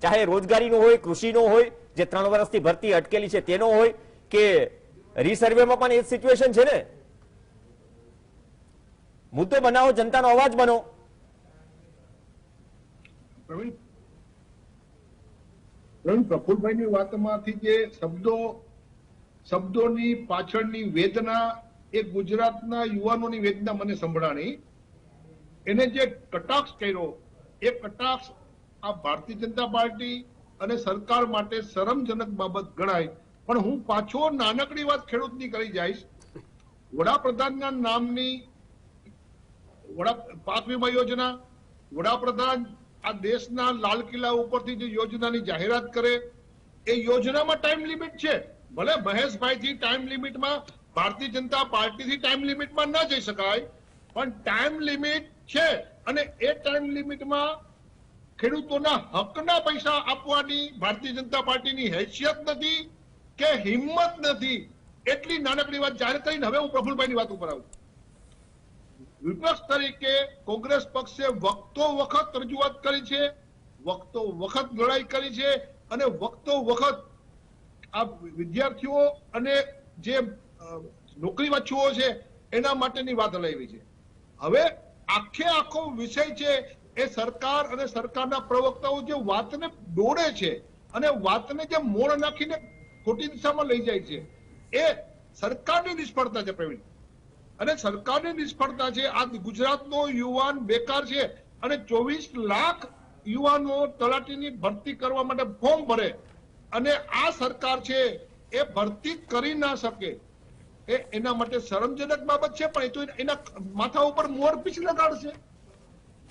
ચાહે રોજગારીનો હોય, કૃષિનો હોય, જે 3 વર્ષથી ભરતી અટકેલી છે તેનો હોય કે રીસર્વેમાં પણ એ જ સિચ્યુએશન છે ને? મુદ્દો બનાવો, જનતાનો અવાજ બનો. પ્રફુલભાઈની વાતમાંથી જે શબ્દોની પાછળની વેદના એ ગુજરાતના યુવાનોની વેદના મને સંભળાણી. એને જે કટાક્ષ કર્યો એ કટાક્ષ આ ભારતીય જનતા પાર્ટી અને સરકાર માટે શરમજનક બાબત ગણાય. પણ હું પાછો નાનકડી વાત ખેડૂતની કરી જઈશ. વડાપ્રધાનના નામની પાક વીમા યોજના, વડાપ્રધાન આ દેશના લાલ કિલ્લા ઉપરથી જે યોજનાની જાહેરાત કરે એ યોજનામાં ટાઈમ લિમિટ છે. ભલે મહેશભાઈથી ટાઈમ લિમિટમાં, ભારતીય જનતા પાર્ટીથી ટાઈમ લિમિટમાં ન જઈ શકાય, પણ ટાઈમ લિમિટ છે અને એ ટાઈમ લિમિટમાં ખેડૂતોના હકના પૈસા આપવાની ભારતીય જનતા પાર્ટીની હેસિયત નથી કે હિંમત નથી. એટલી નાનકડી વાત જાહેર કરીને હવે હું પ્રફુલભાઈની વાત ઉપર આવું. વિપક્ષ તરીકે કોંગ્રેસ પક્ષે વખતો વખત રજૂઆત કરી છે, વખતો વખત લડાઈ કરી છે અને વખતો વખત આ વિદ્યાર્થીઓ અને જે નોકરી વાંચુઓ છે એના માટેની વાત લાવી છે. હવે આખો વિષય છે એ સરકાર અને સરકારના પ્રવક્તાઓ જે વાતને દોડે છે અને વાતને જે મોડ નાખીને ખોટી દિશામાં લઈ જાય છે એ સરકારની નિષ્ફળતા છે પ્રવીણ. અને સરકારની નિષ્ફળતા છે. આ ગુજરાતનો યુવાન બેકાર છે અને 24 લાખ યુવાનો તલાટીની ભરતી કરવા માટે ફોર્મ ભરે અને આ સરકાર છે એ ભરતી કરી ના શકે એ એના માટે શરમજનક બાબત છે. પણ એ તો એના માથા ઉપર મોર પીછ લગાડશે.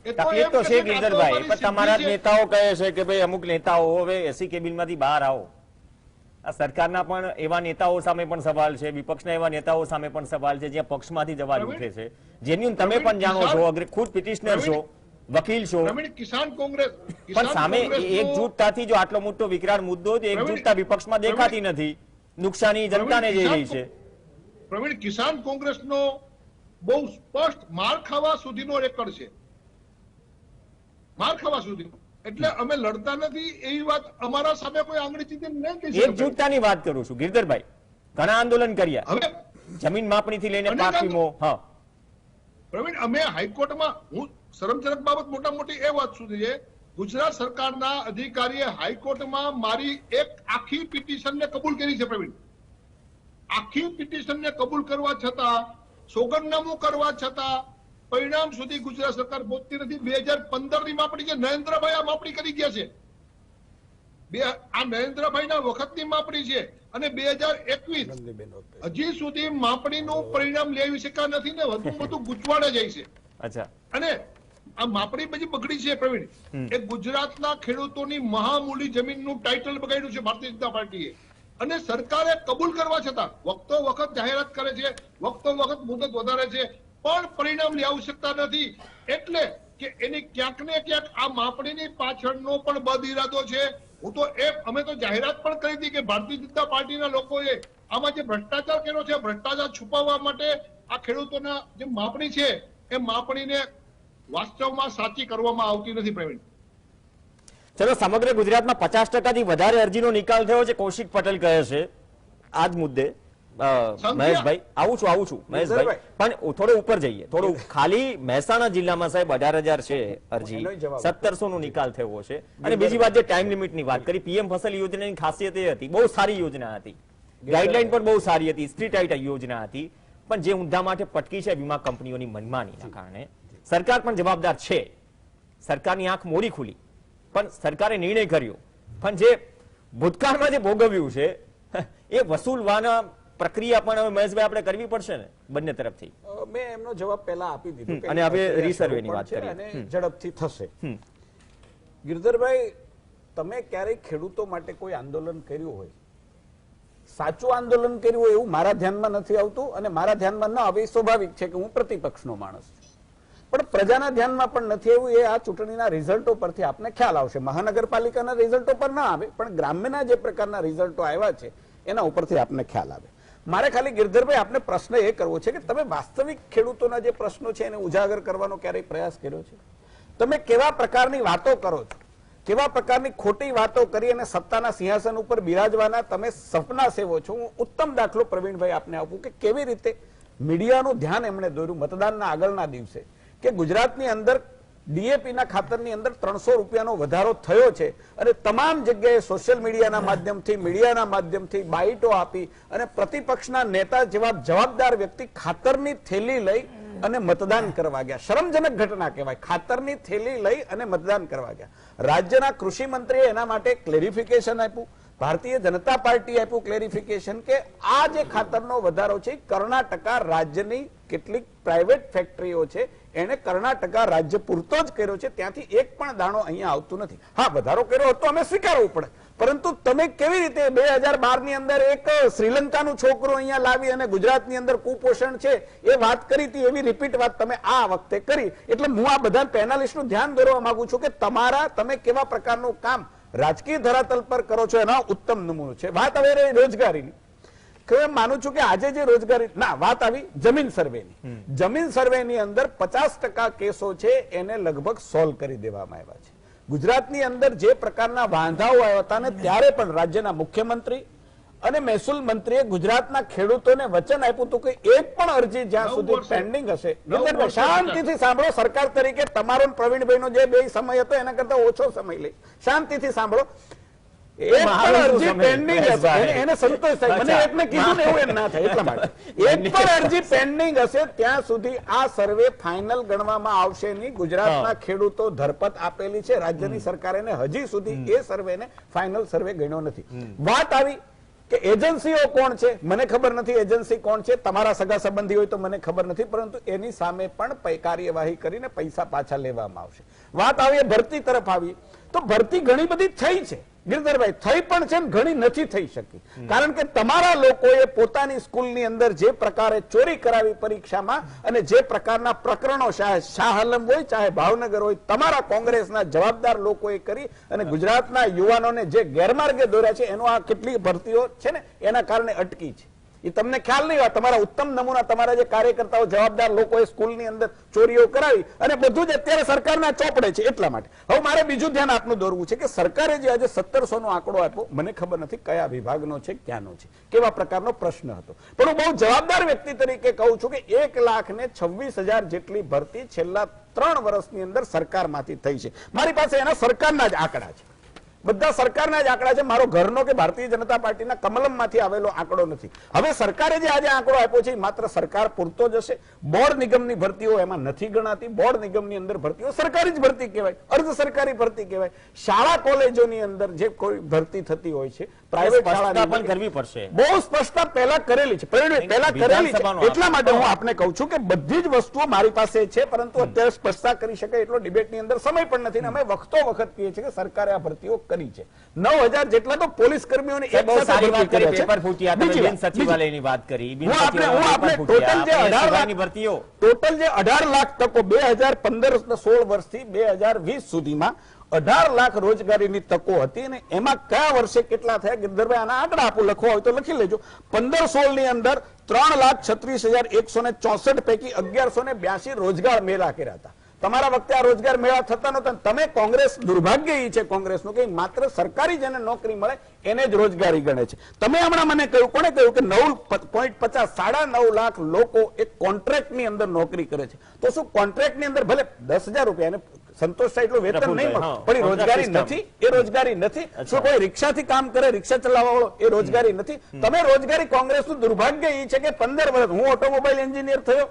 તકલીફ તો છે ગિરધરભાઈ, પણ તમારા નેતાઓ કહે છે કે ભાઈ અમુક નેતાઓ હવે એસી કેબિનમાંથી બહાર આવો. આ સરકારના પણ એવા નેતાઓ સામે પણ સવાલ છે, વિપક્ષના એવા નેતાઓ સામે પણ સવાલ છે જ્યાં પક્ષમાંથી જવાબ ઉઠે છે. જેન્યુન તમે પણ જાણો છો, ખુદ પિટિશનર છો, વકીલ છો, કિસાન કોંગ્રેસ પણ સામે એકજૂટતાથી જો આટલો મોટો વિકરાળ મુદ્દો છે, એકજૂટતા વિપક્ષમાં દેખાતી નથી. નુકસાની જનતાને જઈ રહી છે. પ્રવીણ, કિસાન કોંગ્રેસનો બહુ સ્પષ્ટ માર ખાવા સુધીનો રેકોર્ડ છે. માર ખાવા સુધીનો. એટલે અમે લડતા નથી એવી વાત અમારા સામે કોઈ આંગળી ચીંધી નહીં કહી શકે. એકજૂટતાની વાત કરું છું ગિરધરભાઈ. ઘણા આંદોલન કર્યા, હવે જમીન માપણીથી લઈને પાક વીમો. હા પ્રવીણ, અમે હાઈકોર્ટમાં, હું શરમજનક બાબત મોટા મોટી એ વાત સુધી છે, ગુજરાત સરકારના અધિકારીએ હાઈકોર્ટમાં મારી એક આખી પિટિશનને કબૂલ કરી છે પ્રવીણ. આખી પિટિશનને કબૂલ કરવા છતાં, સોગંદનામું કરવા છતાં પરિણામ સુધી ગુજરાત સરકાર પહોંચતી નથી. 2015 ની માપણી છે, નરેન્દ્રભાઈ આ માપણી કરી ગયા છે. આ નરેન્દ્રભાઈના વખતની માપણી છે અને 2021 હજી સુધી માપણીનું પરિણામ લેવી શક્યા નથી ને વધુ વધુ ગૂંચવાડે જાય છે. અચ્છા. અને આ માપણી પછી બગડી છે પ્રવીણ. એ ગુજરાતના ખેડૂતોની મહામૂલી જમીનનું ટાઇટલ બગાડ્યું છે ભારતીય જનતા પાર્ટીએ. અને સરકારે કબૂલ કરવા છતાં વખતો વખત જાહેરાત કરે છે, વખતો વખત મુદત વધારે છે, પણ પરિણામ લાવી શકતા નથી. એટલે કે એની ક્યાંક ને ક્યાંક આ માપણીની પાછળનો પણ બદ ઇરાદો છે. અમે તો જાહેરાત પણ કરી હતી કે ભારતીય જનતા પાર્ટીના લોકોએ આમાં જે ભ્રષ્ટાચાર કર્યો છે, ભ્રષ્ટાચાર છુપાવવા માટે આ ખેડૂતોના જે માપણી છે એ માપણીને વાસ્તવમાં સાચી કરવામાં આવતી નથી પ્રવીણ. ચલો, સમગ્ર ગુજરાતમાં 50%થી વધારે અરજીનો નિકાલ થયો છે, કૌશિક પટેલ કહે છે આ જ મુદ્દે. મહેશભાઈ આવું છું મહેશભાઈ, પણ થોડો ઉપર જઈએ. થોડું ખાલી મહેસાણા જિલ્લામાં સાહેબ 18,000 છે અરજી, 1700 નો નિકાલ થયો છે. અને બીજી વાત, જે ટાઈમ લિમિટની વાત કરી, પીએમ ફસલ યોજનાની ખાસિયત એ હતી, બહુ સારી યોજના હતી, ગાઈડલાઈન પણ બહુ સારી હતી, સ્ટ્રીટ આઈટ યોજના હતી, પણ જે ઊંધા માટે પટકી છે વીમા કંપનીઓની મનમાનીના કારણે. સરકાર પણ જવાબદાર છે, સરકારની આંખ મોડી ખુલી, પણ સરકારે નિર્ણય કર્યો, પણ જે ભૂતકાળમાં જે ભોગવ્યું છે એ વસૂલવાના પ્રક્રિયા પણ હવે મહેશભાઈ આપણે કરવી પડશે ને બંને તરફથી. મેં એમનો જવાબ પહેલા આપી દીધો અને હવે રીસર્વેની વાત કરીએ અને ઝડપથી થશે. ગિરધરભાઈ, તમે ક્યારેય ખેડૂતો માટે કોઈ આંદોલન કર્યું હોય, સાચું આંદોલન કર્યું હોય એવું મારા ધ્યાનમાં નથી આવતું, અને મારા ધ્યાનમાં ન આવે સ્વાભાવિક છે કે હું પ્રતિપક્ષનો માણસ છું. પણ પ્રજાના ધ્યાનમાં પણ નથી એવું, એ આ ચૂંટણીના રિઝલ્ટો પરથી આપને ખ્યાલ આવશે. મહાનગરપાલિકાના રિઝલ્ટો પર ના આવે, પણ ગ્રામ્યના જે પ્રકારના રિઝલ્ટો આવ્યા છે એના ઉપરથી આપને ખ્યાલ આવે. મારે ખાલી ગિરધરભાઈ આપને પ્રશ્ન એ કરવો છે કે તમે વાસ્તવિક ખેડૂતોના જે પ્રશ્નો છે એને ઉજાગર કરવાનો ક્યારેય પ્રયાસ કર્યો છે? તમે કેવા પ્રકારની વાતો કરો છો? કેવા પ્રકારની ખોટી વાતો કરી અને સત્તાના સિંહાસન ઉપર બિરાજવાના તમે સપના સેવો છો. હું ઉત્તમ દાખલો પ્રવીણભાઈ આપને આપું કે કેવી રીતે મીડિયાનું ધ્યાન એમણે દોર્યું મતદાનના આગળના દિવસે કે ગુજરાતની અંદર ડીએપીના ખાતરની અંદર 300 રૂપિયાનો વધારો થયો છે અને તમામ જગ્યાએ સોશિયલ મીડિયાના માધ્યમથી બાઇટો આપી અને પ્રતિપક્ષના નેતા જેવા જવાબદાર વ્યક્તિ ખાતરની થેલી લઈ અને મતદાન કરવા ગયા. શરમજનક ઘટના કહેવાય. ખાતરની થેલી લઈ અને મતદાન કરવા ગયા. રાજ્યના કૃષિ મંત્રીએ એના માટે ક્લેરિફિકેશન આપ્યું. ભારતીય જનતા પાર્ટી આપ્યું ક્લેરિફિકેશન કે આ જે ખાતરનો વધારો છે કર્ણાટકા રાજ્યની કેટલીક પ્રાઇવેટ ફેક્ટરીઓ છે એને કર્ણાટકા રાજ્ય પૂરતો જ કર્યો છે, ત્યાંથી એક પણ દાણો અહીંયા આવતું નથી. હા, વધારો કર્યો હતો અમે સ્વીકારવું પડે, પરંતુ તમે કેવી રીતે 2012 ની અંદર એક શ્રીલંકાનું છોકરું અહીંયા લાવી અને ગુજરાતની અંદર કુપોષણ છે એ વાત કરી હતી, એવી રિપીટ વાત તમે આ વખતે કરી. એટલે હું આ બધા પેનલિસ્ટનું ધ્યાન દોરવા માંગુ છું કે તમે કેવા પ્રકારનું કામ રાજકીય ધરાતલ પર કરો છો એના ઉત્તમ નમૂનો છે. વાત હવે રહી રોજગારીની, કે માનું છું કે આજે જે રોજગારી વાત આવી જમીન સર્વેની. જમીન સર્વેની અંદર 50% કેસો છે એને લગભગ સોલ્વ કરી દેવામાં આવ્યા છે. ગુજરાતની અંદર જે પ્રકારના વાંધાઓ આવ્યા હતા ને ત્યારે પણ રાજ્યના મુખ્યમંત્રી અને મહેસૂલ મંત્રીએ ગુજરાતના ખેડૂતોને વચન આપ્યું હતું કે એક પણ અરજી જ્યાં સુધી પેન્ડિંગ હશે, શાંતિથી સાંભળો, સરકાર તરીકે તમારો પ્રવીણભાઈનો જે બે સમય હતો એના કરતા ઓછો સમય લઈ શાંતિથી સાંભળો. એક પણ અરજી પેન્ડિંગ હશે એને સંતોષ થાય. મને એકને કીધું ને એવું એમ ના થાય એટલા માટે એક પણ અરજી પેન્ડિંગ હશે ત્યાં સુધી આ સર્વે ફાઇનલ ગણવામાં આવશે નહીં. ગુજરાતના ખેડૂતો ધરપત આપેલી છે રાજ્યની સરકારે હજી સુધી એ સર્વેને ફાઇનલ સર્વે ગણ્યો નથી. વાત આવી કે એજન્સીઓ કોણ છે, મને ખબર નથી એજન્સી કોણ છે, તમારા સગા સંબંધી હોય તો મને ખબર નથી, પરંતુ એની સામે પણ કાર્યવાહી કરીને પૈસા પાછા લેવામાં આવશે. વાત આવી ભરતી તરફ આવી તો ભરતી ઘણી બધી થઈ છે ગિરધરભાઈ, થઈ પણ છે ઘણી નથી થઈ શકી. કારણ કે તમારા લોકોએ પોતાની સ્કૂલની અંદર જે પ્રકારે ચોરી કરાવી પરીક્ષામાં અને જે પ્રકારના પ્રકરણો શાહ આલમ હોય ચાહે ભાવનગર હોય, તમારા કોંગ્રેસના જવાબદાર લોકોએ કરી અને ગુજરાતના યુવાનોને જે ગેરમાર્ગે દોર્યા છે એનો આ કેટલી ભરતીઓ છે ને એના કારણે અટકી છે. એ તમને ખ્યાલ નહીં હોય. તમારા ઉત્તમ નમૂના તમારા જે કાર્યકર્તાઓ જવાબદાર લોકોએ સ્કૂલની અંદર ચોરીઓ કરાવી અને બધું જ અત્યારે સરકારના ચોપડે છે. એટલા માટે હવે મારે બીજું ધ્યાન આપનું દોરવું છે કે સરકારે જે આજે 1700 નો આંકડો આપ્યો, મને ખબર નથી કયા વિભાગનો છે, ક્યાંનો છે, કેવા પ્રકારનો પ્રશ્ન હતો, પણ હું બહુ જવાબદાર વ્યક્તિ તરીકે કહું છું કે 1,26,000 જેટલી ભરતી છેલ્લા 3 વર્ષની અંદર સરકારમાંથી થઈ છે. મારી પાસે એના સરકારના જ આંકડા છે, બધા સરકારના જ આંકડા છે. મારો ઘરનો કે ભારતીય જનતા પાર્ટીના કમલમમાંથી આવેલો આંકડો નથી. હવે સરકારે જે આજે આંકડો આપ્યો છે માત્ર સરકાર પૂરતો જ હશે. બોર્ડ નિગમની ભરતીઓ એમાં નથી ગણાતી. બોર્ડ નિગમની અંદર ભરતીઓ સરકારી જ ભરતી કહેવાય, અર્ધ સરકારી ભરતી કહેવાય. શાળા કોલેજોની અંદર જે કોઈ ભરતી થતી હોય છે પ્રાઇવેટ શાળા પણ કરવી પડશે. બહુ સ્પષ્ટતા પહેલા કરેલી છે, પહેલા કરેલી છે. એટલા માટે હું આપને કહું છું કે બધી જ વસ્તુઓ મારી પાસે છે, પરંતુ અત્યારે સ્પષ્ટતા કરી શકાય એટલો ડિબેટની અંદર સમય પણ નથી. અમે વખતો વખત કહીએ છીએ કે સરકારે આ ભરતીઓ કરી છે. 9,000 જેટલા તો પોલીસ કર્મીઓની એક સાથે ભરતી કરે છે. પેપર ફૂટ્યા, તમે બિન સચિવાલયની વાત કરી. હું આપણે ટોટલ જે 18 લાખ તકો 2015-16 વર્ષથી 2020 સુધીમાં 18 લાખ રોજગારીની તકો હતી અને એમાં કયા વર્ષે કેટલા થયા ગિરધરભાઈ આના આંકડા આપું, લખવા હોય તો લખી લેજો. 15-16 ની અંદર 3,36,164 પૈકી 1182 રોજગાર મેળા કર્યા હતા. તમારા વખતે આ રોજગાર મેળા થતા નહોતા. તમે કોંગ્રેસ દુર્ભાગ્ય એ છે કોંગ્રેસનું કે માત્ર સરકારી જેને નોકરી મળે એને જ રોજગારી ગણે છે. તમે હમણાં મને કહ્યું, કોણે કહ્યું કે 9.50 9.5 લાખ લોકો એક કોન્ટ્રાક્ટની અંદર નોકરી કરે છે. તો શું કોન્ટ્રાક્ટની અંદર ભલે 10,000 રૂપિયા એને સંતોષ થાય એટલું વેતન નહીં મળે, પણ એ રોજગારી નથી. એ રોજગારી નથી. શું કોઈ રિક્ષાથી કામ કરે, રિક્ષા ચલાવવા વાળો, એ રોજગારી નથી. તમે રોજગારી કોંગ્રેસનું દુર્ભાગ્ય એ છે કે 15 વર્ષ હું ઓટોમોબાઈલ એન્જિનિયર થયો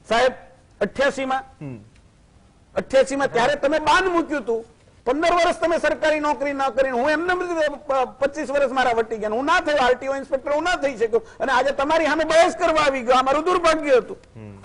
સાહેબ 88 માં ત્યારે તમે બાંધ મૂક્યું હતું. 15 વર્ષ તમે સરકારી નોકરી ના કરીને હું એમને 25 વર્ષ મારા વટી ગયા, હું ના થયો આરટીઓ ઇન્સ્પેક્ટર, હું ના થઈ શક્યો અને આજે તમારી સામે બહેસ કરવા આવી ગયો. અમારું દુર્ભાગ્ય હતું.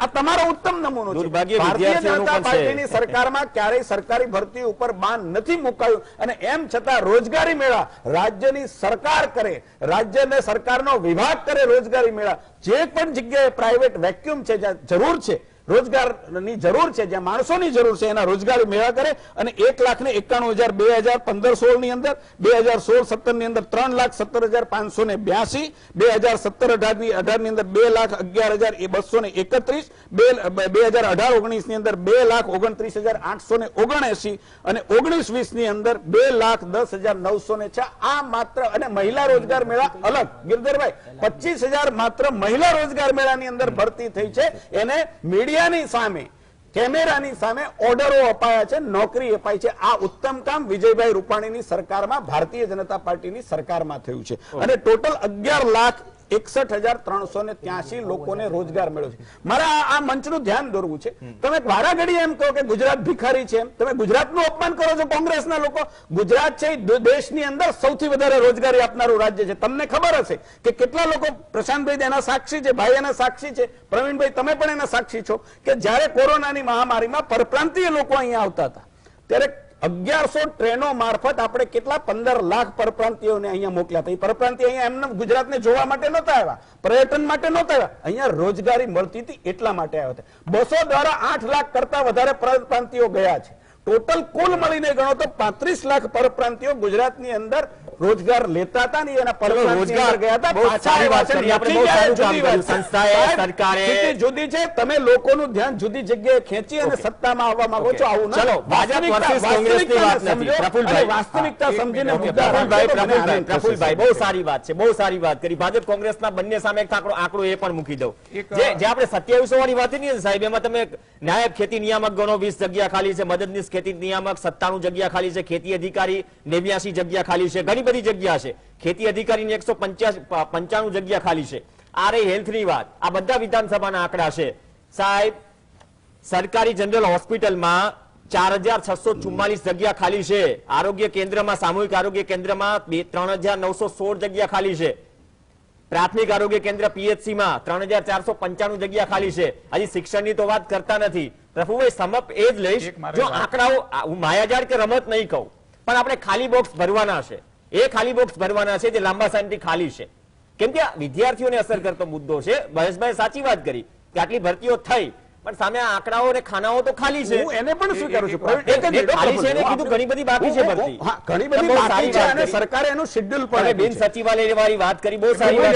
આ તમારો ઉત્તમ નમૂનો છે. ભારતીય જનતા પાર્ટીની સરકારમાં ક્યારેય સરકારી ભરતી ઉપર બાન નથી મુકાયું અને એમ છતાં રોજગારી મેળા રાજ્યની સરકાર કરે, રાજ્યને સરકારનો વિભાગ કરે રોજગારી મેળા. જે પણ જગ્યાએ પ્રાઇવેટ વેક્યુમ છે, જ્યાં જરૂર છે રોજગારની જરૂર છે, જ્યાં માણસોની જરૂર છે, એના રોજગારી મેળા કરે અને 1,91,000 2015-16 ની અંદર, 2016-17 ની અંદર 3,17,582, 2017-18 ની અંદર 2,11,231, 2018-19 ની અંદર 2,29,879 અને 19-20 ની અંદર 2,10,906. આ માત્ર, અને મહિલા રોજગાર મેળા અલગ ગિરધરભાઈ 25,000 માત્ર મહિલા રોજગાર મેળાની અંદર ભરતી થઈ છે. એને મીડિયાની સામે, કેમેરાની સામે ઓર્ડરો અપાયા છે, નોકરી અપાઈ છે. આ ઉત્તમ કામ વિજયભાઈ રૂપાણીની સરકારમાં, ભારતીય જનતા પાર્ટીની સરકારમાં થયું છે અને ટોટલ 11,61,383 લોકોને રોજગાર મળ્યો છે. મારે આ મંચનું ધ્યાન દોરવું છે. તમે વારાઘડી એમ કહો કે ગુજરાત ભિખારી છે, એમ તમે ગુજરાતનું અપમાન કરો છો કોંગ્રેસના લોકો. ગુજરાત છે દેશની અંદર સૌથી વધારે રોજગારી આપનારું રાજ્ય છે. તમને ખબર હશે કે કેટલા લોકો, પ્રશાંતભાઈ એના સાક્ષી છે, ભાઈ એના સાક્ષી છે, પ્રવીણભાઈ તમે પણ એના સાક્ષી છો, કે જ્યારે કોરોનાની મહામારીમાં પરપ્રાંતીય લોકો અહીંયા આવતા હતા ત્યારે 1100 ટ્રેનો મારફત આપણે કેટલા 15 લાખ પરપ્રાંતિયોને અહીંયા મોકલ્યા હતા. એ પરપ્રાંતિય અહીંયા એમને ગુજરાતને જોવા માટે નહોતા આવ્યા, પર્યટન માટે નહોતા આવ્યા, અહીંયા રોજગારી મળતી હતી એટલા માટે આવ્યા હતા. બસો દ્વારા 8 લાખ કરતા વધારે પરપ્રાંતિયો ગયા છે. ટોટલ કુલ મળીને ગણો તો 35 લાખ પરપ્રાંતિયો ગુજરાતની અંદર રોજગાર લેતા હતા ને એના રોજગાર ગયા હતા. જુદી છે, તમે લોકોનું ધ્યાન જુદી જગ્યાએ ખેંચી અને સત્તામાં આવવા માંગો છો. આવું ચલો, વાસ્તવિકતા સમજીને પ્રફુલભાઈ બહુ સારી વાત છે, બહુ સારી વાત કરી. ભાજપ કોંગ્રેસના બંને સામે એક આંકડો એ પણ મૂકી દઉં. જે આપણે 2700 વાળી વાત નહીં સાહેબ, એમાં તમે નાયબ ખેતી નિયામક ગણો 20 જગ્યા ખાલી છે, મદદનીશ ખેતી નિયામક 97 જગ્યા ખાલી છે, ખેતી અધિકારી 89 જગ્યા ખાલી છે, ઘણી બધી જગ્યા છે. ખેતી અધિકારીની 195 જગ્યા ખાલી છે. આ રહી હેલ્થની વાત. આ બધા વિધાનસભાના આંકડા છે સાહેબ. સરકારી જનરલ હોસ્પિટલમાં 4,644 જગ્યા ખાલી છે. આરોગ્ય કેન્દ્રમાં, સામૂહિક આરોગ્ય કેન્દ્રમાં 3,916 જગ્યા ખાલી છે. પ્રાથમિક આરોગ્ય કેન્દ્ર પીએચસીમાં 3,495 જગ્યા ખાલી છે. હજી શિક્ષણની તો વાત કરતા નથી. પ્રફુભાઈ સમપ એ જ લઈશ, જો આંકડાઓ, હું માયાજાળ કે રમત નહીં કહું, પણ આપણે ખાલી બોક્સ ભરવાના છે. એ ખાલી બોક્સ ભરવાના છે જે લાંબા સમયથી ખાલી છે. કેમ કે વિદ્યાર્થીઓને અસર કરતો મુદ્દો છે. મહેશભાઈ સાચી વાત કરી કે આટલી ભરતીઓ થઈ, પણ સામે આ આંકડાઓ અને ખાનાઓ તો ખાલી છે. હું એને પણ સ્વીકારું છું, ખાલી છે એને કીધું ઘણી બધી બાકી છે ભરતી. ઘણી બધી બાકી છે અને સરકારે એનું શેડ્યુલ પણ બિન સચિવાલય વાળી વાત કરી, બહુ સારી વાત.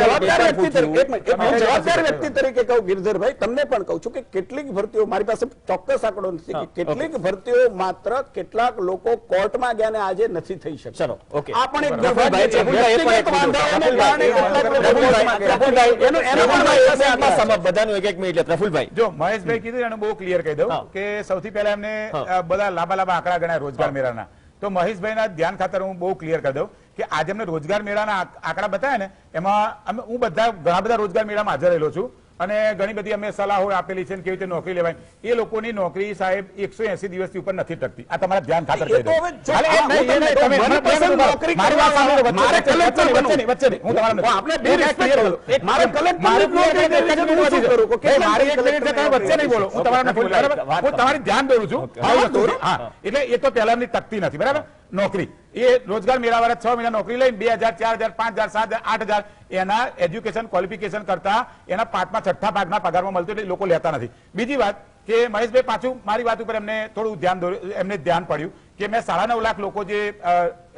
જવાબદાર વ્યક્તિ તરીકે કહું ગિરધરભાઈ, તમને પણ કહું છું કે કેટલીક ભરતીઓ, મારી પાસે ચોક્કસ આંકડો નથી કે કેટલીક ભરતીઓ માત્ર કેટલાક લોકો કોર્ટમાં ગયા ને આજે નથી થઈ શકે. ચલો, ઓકે. આ પણ એક વ્યક્તિગત વાંધાઓને કારણે બધાનું એક મિનિટ. પ્રફુલભાઈ, જો મહેશભાઈ કીધું એનું બહુ ક્લિયર કહી દઉં કે સૌથી પહેલા એમને બધા લાંબા આંકડા ગણાય રોજગાર મેળાના. તો મહેશભાઈના ધ્યાન ખાતર હું બહુ ક્લિયર કરી દઉં કે આજે અમને રોજગાર મેળાના આંકડા બતાવ્યા ને, એમાં હું ઘણા બધા રોજગાર મેળામાં હાજર રહેલો છું અને ઘણી બધી અમે સલાહો આપેલી છે કેવી રીતે નોકરી લેવાય. એ લોકોની નોકરી સાહેબ 180 દિવસથી ઉપર નથી ટકતી. આ તમારા ધ્યાન ખાતર કહી દઉં. તમારી ધ્યાન દોરું છું. એટલે એ તો પહેલાની ટકતી નથી, બરાબર. નોકરી એ રોજગાર મેળાવાળા 6 મહિના નોકરી લઈને 2,000, 4,000, 5,000, 7,000, 8,000 એના એજ્યુકેશન ક્વોલિફિકેશન કરતા એના 5માં 6થા ભાગના પગારમાં મળતું, એટલે લોકો લેતા નથી. બીજી વાત કે મહેશભાઈ પાછું મારી વાત ઉપર એમને થોડું ધ્યાન પડ્યું કે મેં 9.5 લાખ લોકો જે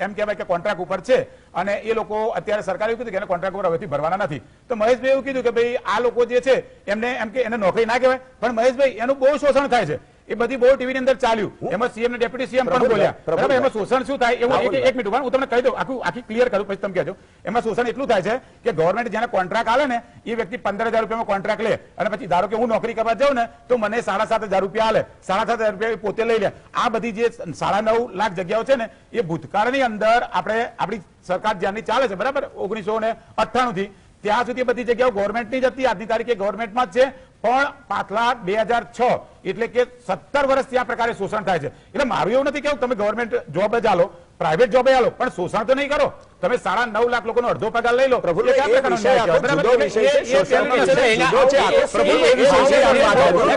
એમ કહેવાય કે કોન્ટ્રાક્ટ ઉપર છે અને એ લોકો અત્યારે સરકારે એવું કીધું કે એને કોન્ટ્રાક્ટ ઉપર હવેથી ભરવાના નથી. તો મહેશભાઈ એવું કીધું કે ભાઈ આ લોકો જે છે એમને એમ કે એને નોકરી ના કહેવાય, પણ મહેશભાઈ એનું બહુ શોષણ થાય છે. એ બધી બહુ ટીવી ની અંદર ચાલ્યું, એમાં સીએમ ને ડેપ્યુટી સીએમ પણ બોલ્યા, બરાબર. એમાં શોષણ શું થાય એવું એક મિનિટ હું તમને કહી દઉં, આખી ક્લિયર કરું પછી તમે કહેજો. એમાં શોષણ એટલું થાય છે કે ગવર્મેન્ટ જેને કોન્ટ્રાક્ટ આલે ને એ વ્યક્તિ 15,000 રૂપિયામાં કોન્ટ્રાક્ટ લે અને પછી ધારો કે હું નોકરી કરવા જાઉં ને તો મને 7,500 રૂપિયા આલે, 7,500 રૂપિયા પોતે લઈ લે. આ બધી જે 9.5 લાખ જગ્યાઓ છે ને એ ભૂતકાળની અંદર આપણી સરકાર જ્યાંની ચાલે છે, બરાબર, 1998 થી ત્યાં સુધી બધી જગ્યાઓ ગવર્મેન્ટની જ હતી. આજની તારીખે ગવર્મેન્ટમાં જ છે, પણ પાછલા 2006 એટલે કે 17 વર્ષથી આ પ્રકારે શોષણ થાય છે. એટલે મારું એવું નથી કેવું તમે ગવર્મેન્ટ જોબ જ આલો, પ્રાઇવેટ જોબ આલો, પણ શોષણ તો નહીં કરો. તમે 9.5 લાખ લોકોનો અડધો પગાર લઈ લો પ્રફુલ્લ, એ કયા એ પ્રકારનો વિષય ન્યાય આખો કહેવાય? જુદો બરાબર? વિષય છે. એ સોશિયલ પહેલું વિષય છે. જુદો છે. આખો પ્રફુલ્લ, એ વિષય છે. પ્રફુલ્લ,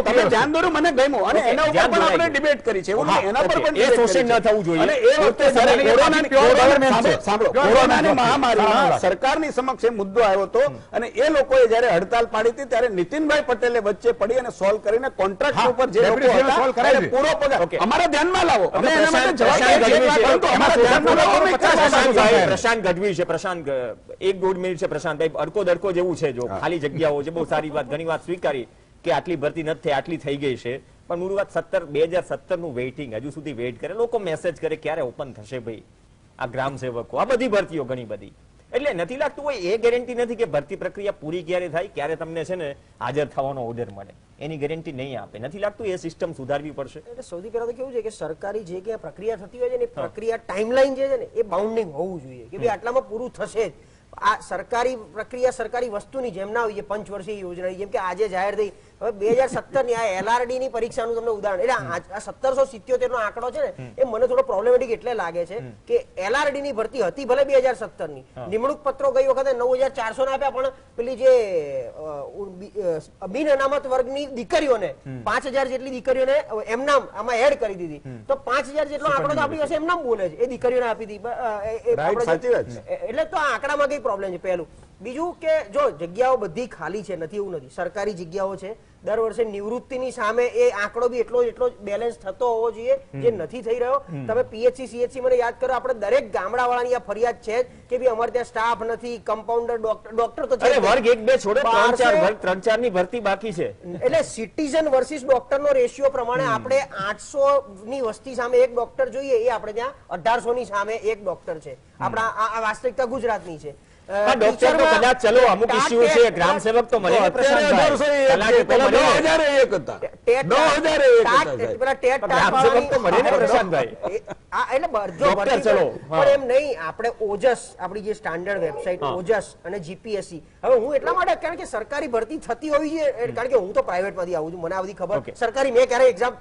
તમે ધ્યાન દોરો, મને ગમ્યું. અને ઓકે, એના ઉપર ધ્યાન પણ દોરાઈ આપણે ગયું. ડિબેટ કરી છે. એવું હા, નહીં, એના પર ઓકે. પણ એ debate શોષણ કરી ન છે. થવું જોઈએ. અને એ વખતે જ્યારે કોરોનાની સાંભળો, કોરોનાની મહામારીમાં સરકારની સમક્ષ એ મુદ્દો આવ્યો હતો અને એ લોકોએ જ્યારે હડતાલ પાડી હતી ત્યારે નીતિનભાઈ પટેલે વચ્ચે પડી અને સોલ્વ કરીને કોન્ટ્રાક્ટ ઉપર જે લોકો ડેપ્યુટી હતા સોલ્વ કરાવી એને પૂરો પગાર ઓકે. અમારા ધ્યાનમાં લાવો. અમે એના માટે જવાબ પ્રશાંત દઈએ છીએ, ગઢવી છે. પરંતુ અમારા ધ્યાનમાં લાવો. અમે પ્રશાંત ગઢવી છે. પ્રશાંત 1-1.5 મિનિટ છે. પ્રશાંતભાઈ, અડકો દડકો જેવું છે. જો ખાલી જગ્યાઓ છે, બહુ સારી વાત, ઘણી વાત સ્વીકારી કે આટલી ભરતી નથી થઈ, આટલી થઈ ગઈ છે, પણ મૂળ વાત 2017 નું વેઇટિંગ, હજુ સુધી વેઇટ કરે લોકો, મેસેજ કરે ક્યારે ઓપન થશે ભાઈ આ ગ્રામ સેવકો, આ બધી ભરતીઓ ઘણી બધી. એટલે નથી લાગતું હોય એ ગેરંટી નથી કે ભરતી પ્રક્રિયા પૂરી ક્યારે થાય, ક્યારે તમને છે ને હાજર થવાનો ઓર્ડર મળે, એની ગેરંટી નહીં આપે. નથી લાગતું એ સિસ્ટમ સુધારવી પડશે? એટલે સૌથી પહેલા તો કેવું છે કે સરકારી જે કે પ્રક્રિયા થતી હોય છે ને, એ પ્રક્રિયા ટાઈમલાઈન જે છે ને એ બાઉન્ડિંગ હોવું જોઈએ કે ભાઈ આટલામાં પૂરું થશે જ. આ સરકારી પ્રક્રિયા સરકારી વસ્તુની જેમ ના હોય છે પંચવર્ષીય યોજના, જેમ કે આજે જાહેર થઈ. હવે 2017 ની આ LRD ની પરીક્ષાનું તમને ઉદાહરણ, એટલે આ 1777 નો આંકડો છે ને એ મને થોડો પ્રોબ્લેમેટિક એટલે લાગે છે કે LRD ની ભરતી હતી ભલે 2017 ની, નિમણૂક પત્રો ગઈ વખતે 9400 ના આપ્યા, પણ પેલી જે બિન અનામત વર્ગની દીકરીઓને 5000 જેટલી દીકરીઓને એમનામ આમાં એડ કરી દીધી. તો 5000 જેટલો આંકડો તો આપણી પાસે એમનામ બોલે છે, એ દીકરીઓને આપી દીધી. એટલે તો આ આંકડામાં કઈ પ્રોબ્લેમ છે પહેલું. બીજું કે જો જગ્યાઓ બધી ખાલી છે, નથી એવું નથી, સરકારી જગ્યાઓ છે. દર વર્ષે નિવૃત્તિની સામે એ આંકડો બી એટલો જ બેલેન્સ થતો હોવો જોઈએ, જે નથી થઈ રહ્યો. તમે PHC CHC મને યાદ કરો, આપણે દરેક ગામડાવાળાની આ ફરિયાદ છે જ કે ભાઈ અમારે ત્યાં સ્ટાફ નથી, કમ્પાઉન્ડર, ડોક્ટર તો છે. વર્ગ 1-2 છોડે, 3-4 ની ભરતી બાકી છે. એટલે સિટીઝન વર્સિસ ડોક્ટર નો રેશિયો પ્રમાણે આપણે 800 ની વસ્તી સામે એક ડોક્ટર જોઈએ, એ આપણે ત્યાં 1800 ની સામે એક ડોક્ટર છે. આપણા આ વાસ્તવિકતા ગુજરાતની છે. ડોક્ટર તો કદાચ ચલો અમુક ઇસ્યુ છે, ગ્રામ સેવક તો મળે ને પ્રશાંતભાઈ, કલાકે તો મળે ને. 2001 હતા. 2001 હતા. ગ્રામ સેવક તો મળે ને પ્રશાંતભાઈ. ડોક્ટર ચલો. પણ એમ નહીં, આપણે ઓજસ, આપણી જે સ્ટાન્ડર્ડ વેબસાઇટ ઓજસ અને GPSC, હવે હું એટલા માટે, કારણ કે સરકારી ભરતી થતી હોવી જોઈએ, કારણ કે હું તો પ્રાઇવેટ માંથી આવું છું, મને આ બધી ખબર. સરકારી મેં ક્યારે એક્ઝામ,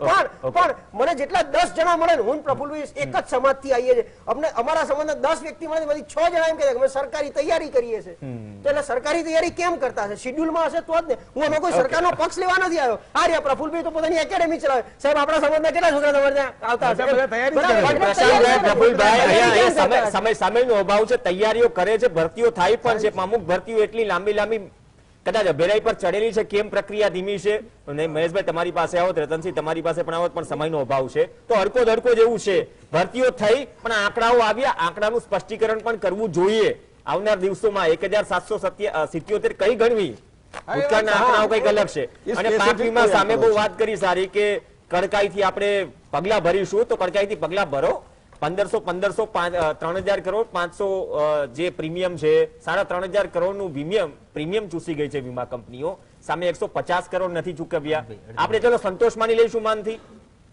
પણ મને જેટલા 10 જણા મળે ને, હું પ્રફુલ્લભાઈ એક જ સમાજથી આવીએ છીએ, અમને અમારા સમાજના 10 વ્યક્તિ મળે, બધી 6 જણા એમ કહે કે અમે સરકારી તૈયારી કરીએ છીએ. તો એટલે સરકારી તૈયારી કેમ કરતા હશે? શિડ્યુલમાં હશે તો જ ને. હું અમે કોઈ સરકારનો પક્ષ લેવા નથી આવ્યો. આ રહ્યા પ્રફુલ્લભાઈ તો પોતાની એકેડેમી ચલાવે. સાહેબ આપણા સમાજના કેટલા છોકરા તમારે ત્યાં આવતા હશે? સમય સામેનો અભાવ છે, તૈયારીઓ કરે છે, ભરતીઓ થાય પણ છે, અમુક ભરતીઓ એટલી લાંબી કદાચ અભેરાઈ પર ચડેલી છે, કેમ પ્રક્રિયા ધીમી છે. મહેશભાઈ તમારી પાસે આવો, રતનસિંહ તમારી પાસે પણ આવો, પણ સમયનો અભાવ છે. તો હડકો દડકો જેવું છે, ભરતીઓ થઈ પણ આંકડાઓ આવ્યા, આંકડાનું સ્પષ્ટીકરણ પણ કરવું જોઈએ. આવનાર દિવસોમાં 1777 કઈ ગણવી, ભૂતકાળના આંકડાઓ કઈક અલગ છે. અને 5 વીમા સામે બહુ વાત કરી સારી કે કડકાઈથી આપણે પગલા ભરીશું, તો કડકાઈથી પગલા ભરો. 1500 3000 કરોડ 500 જે પ્રીમિયમ છે, 3500 કરોડનું પ્રીમિયમ ચૂસી ગઈ છે વીમા કંપનીઓ, સામે 150 કરોડ નથી ચૂકવ્યા. આપણે ચલો સંતોષ માની લઈશું માનથી,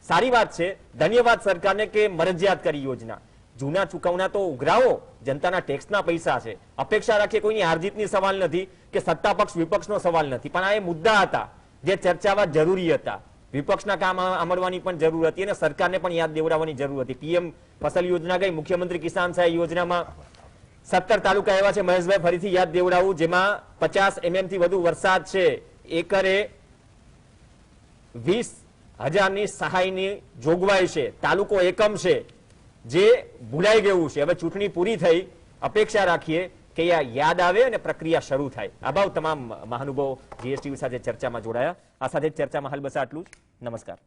સારી વાત છે, ધન્યવાદ સરકારને કે મરજિયાત કરી યોજના. જૂના ચૂકવણા તો ઉઘરાવો, જનતાના ટેક્સના પૈસા છે. અપેક્ષા રાખીએ, કોઈની હારજીતની સવાલ નથી કે સત્તા પક્ષ વિપક્ષનો સવાલ નથી, પણ આ એ મુદ્દા હતા જે ચર્ચાવા જરૂરી હતા. વિપક્ષના કામ અમલવાની પણ જરૂર હતી અને સરકારને પણ યાદ દેવડાવવાની જરૂર હતી. PM ફસલ યોજના ગઈ, મુખ્યમંત્રી કિસાન સહાય યોજનામાં 17 તાલુકા એવા છે, મહેશભાઈ ફરીથી યાદ દેવડાવું, જેમાં 50 mm થી વધુ વરસાદ છે, એકરે 20,000 ની સહાયની જોગવાઈ છે, તાલુકો એકમ છે, જે ભૂલાઈ ગયું છે. હવે ચૂંટણી પૂરી થઈ, અપેક્ષા રાખીએ કે યાદ આવે અને પ્રક્રિયા શરૂ થાય. આભાર તમામ મહાનુભાવો GSTV સાથે ચર્ચામાં જોડાયા. આ સાથે ચર્ચામાં હાલ બસ આટલું જ. નમસ્કાર.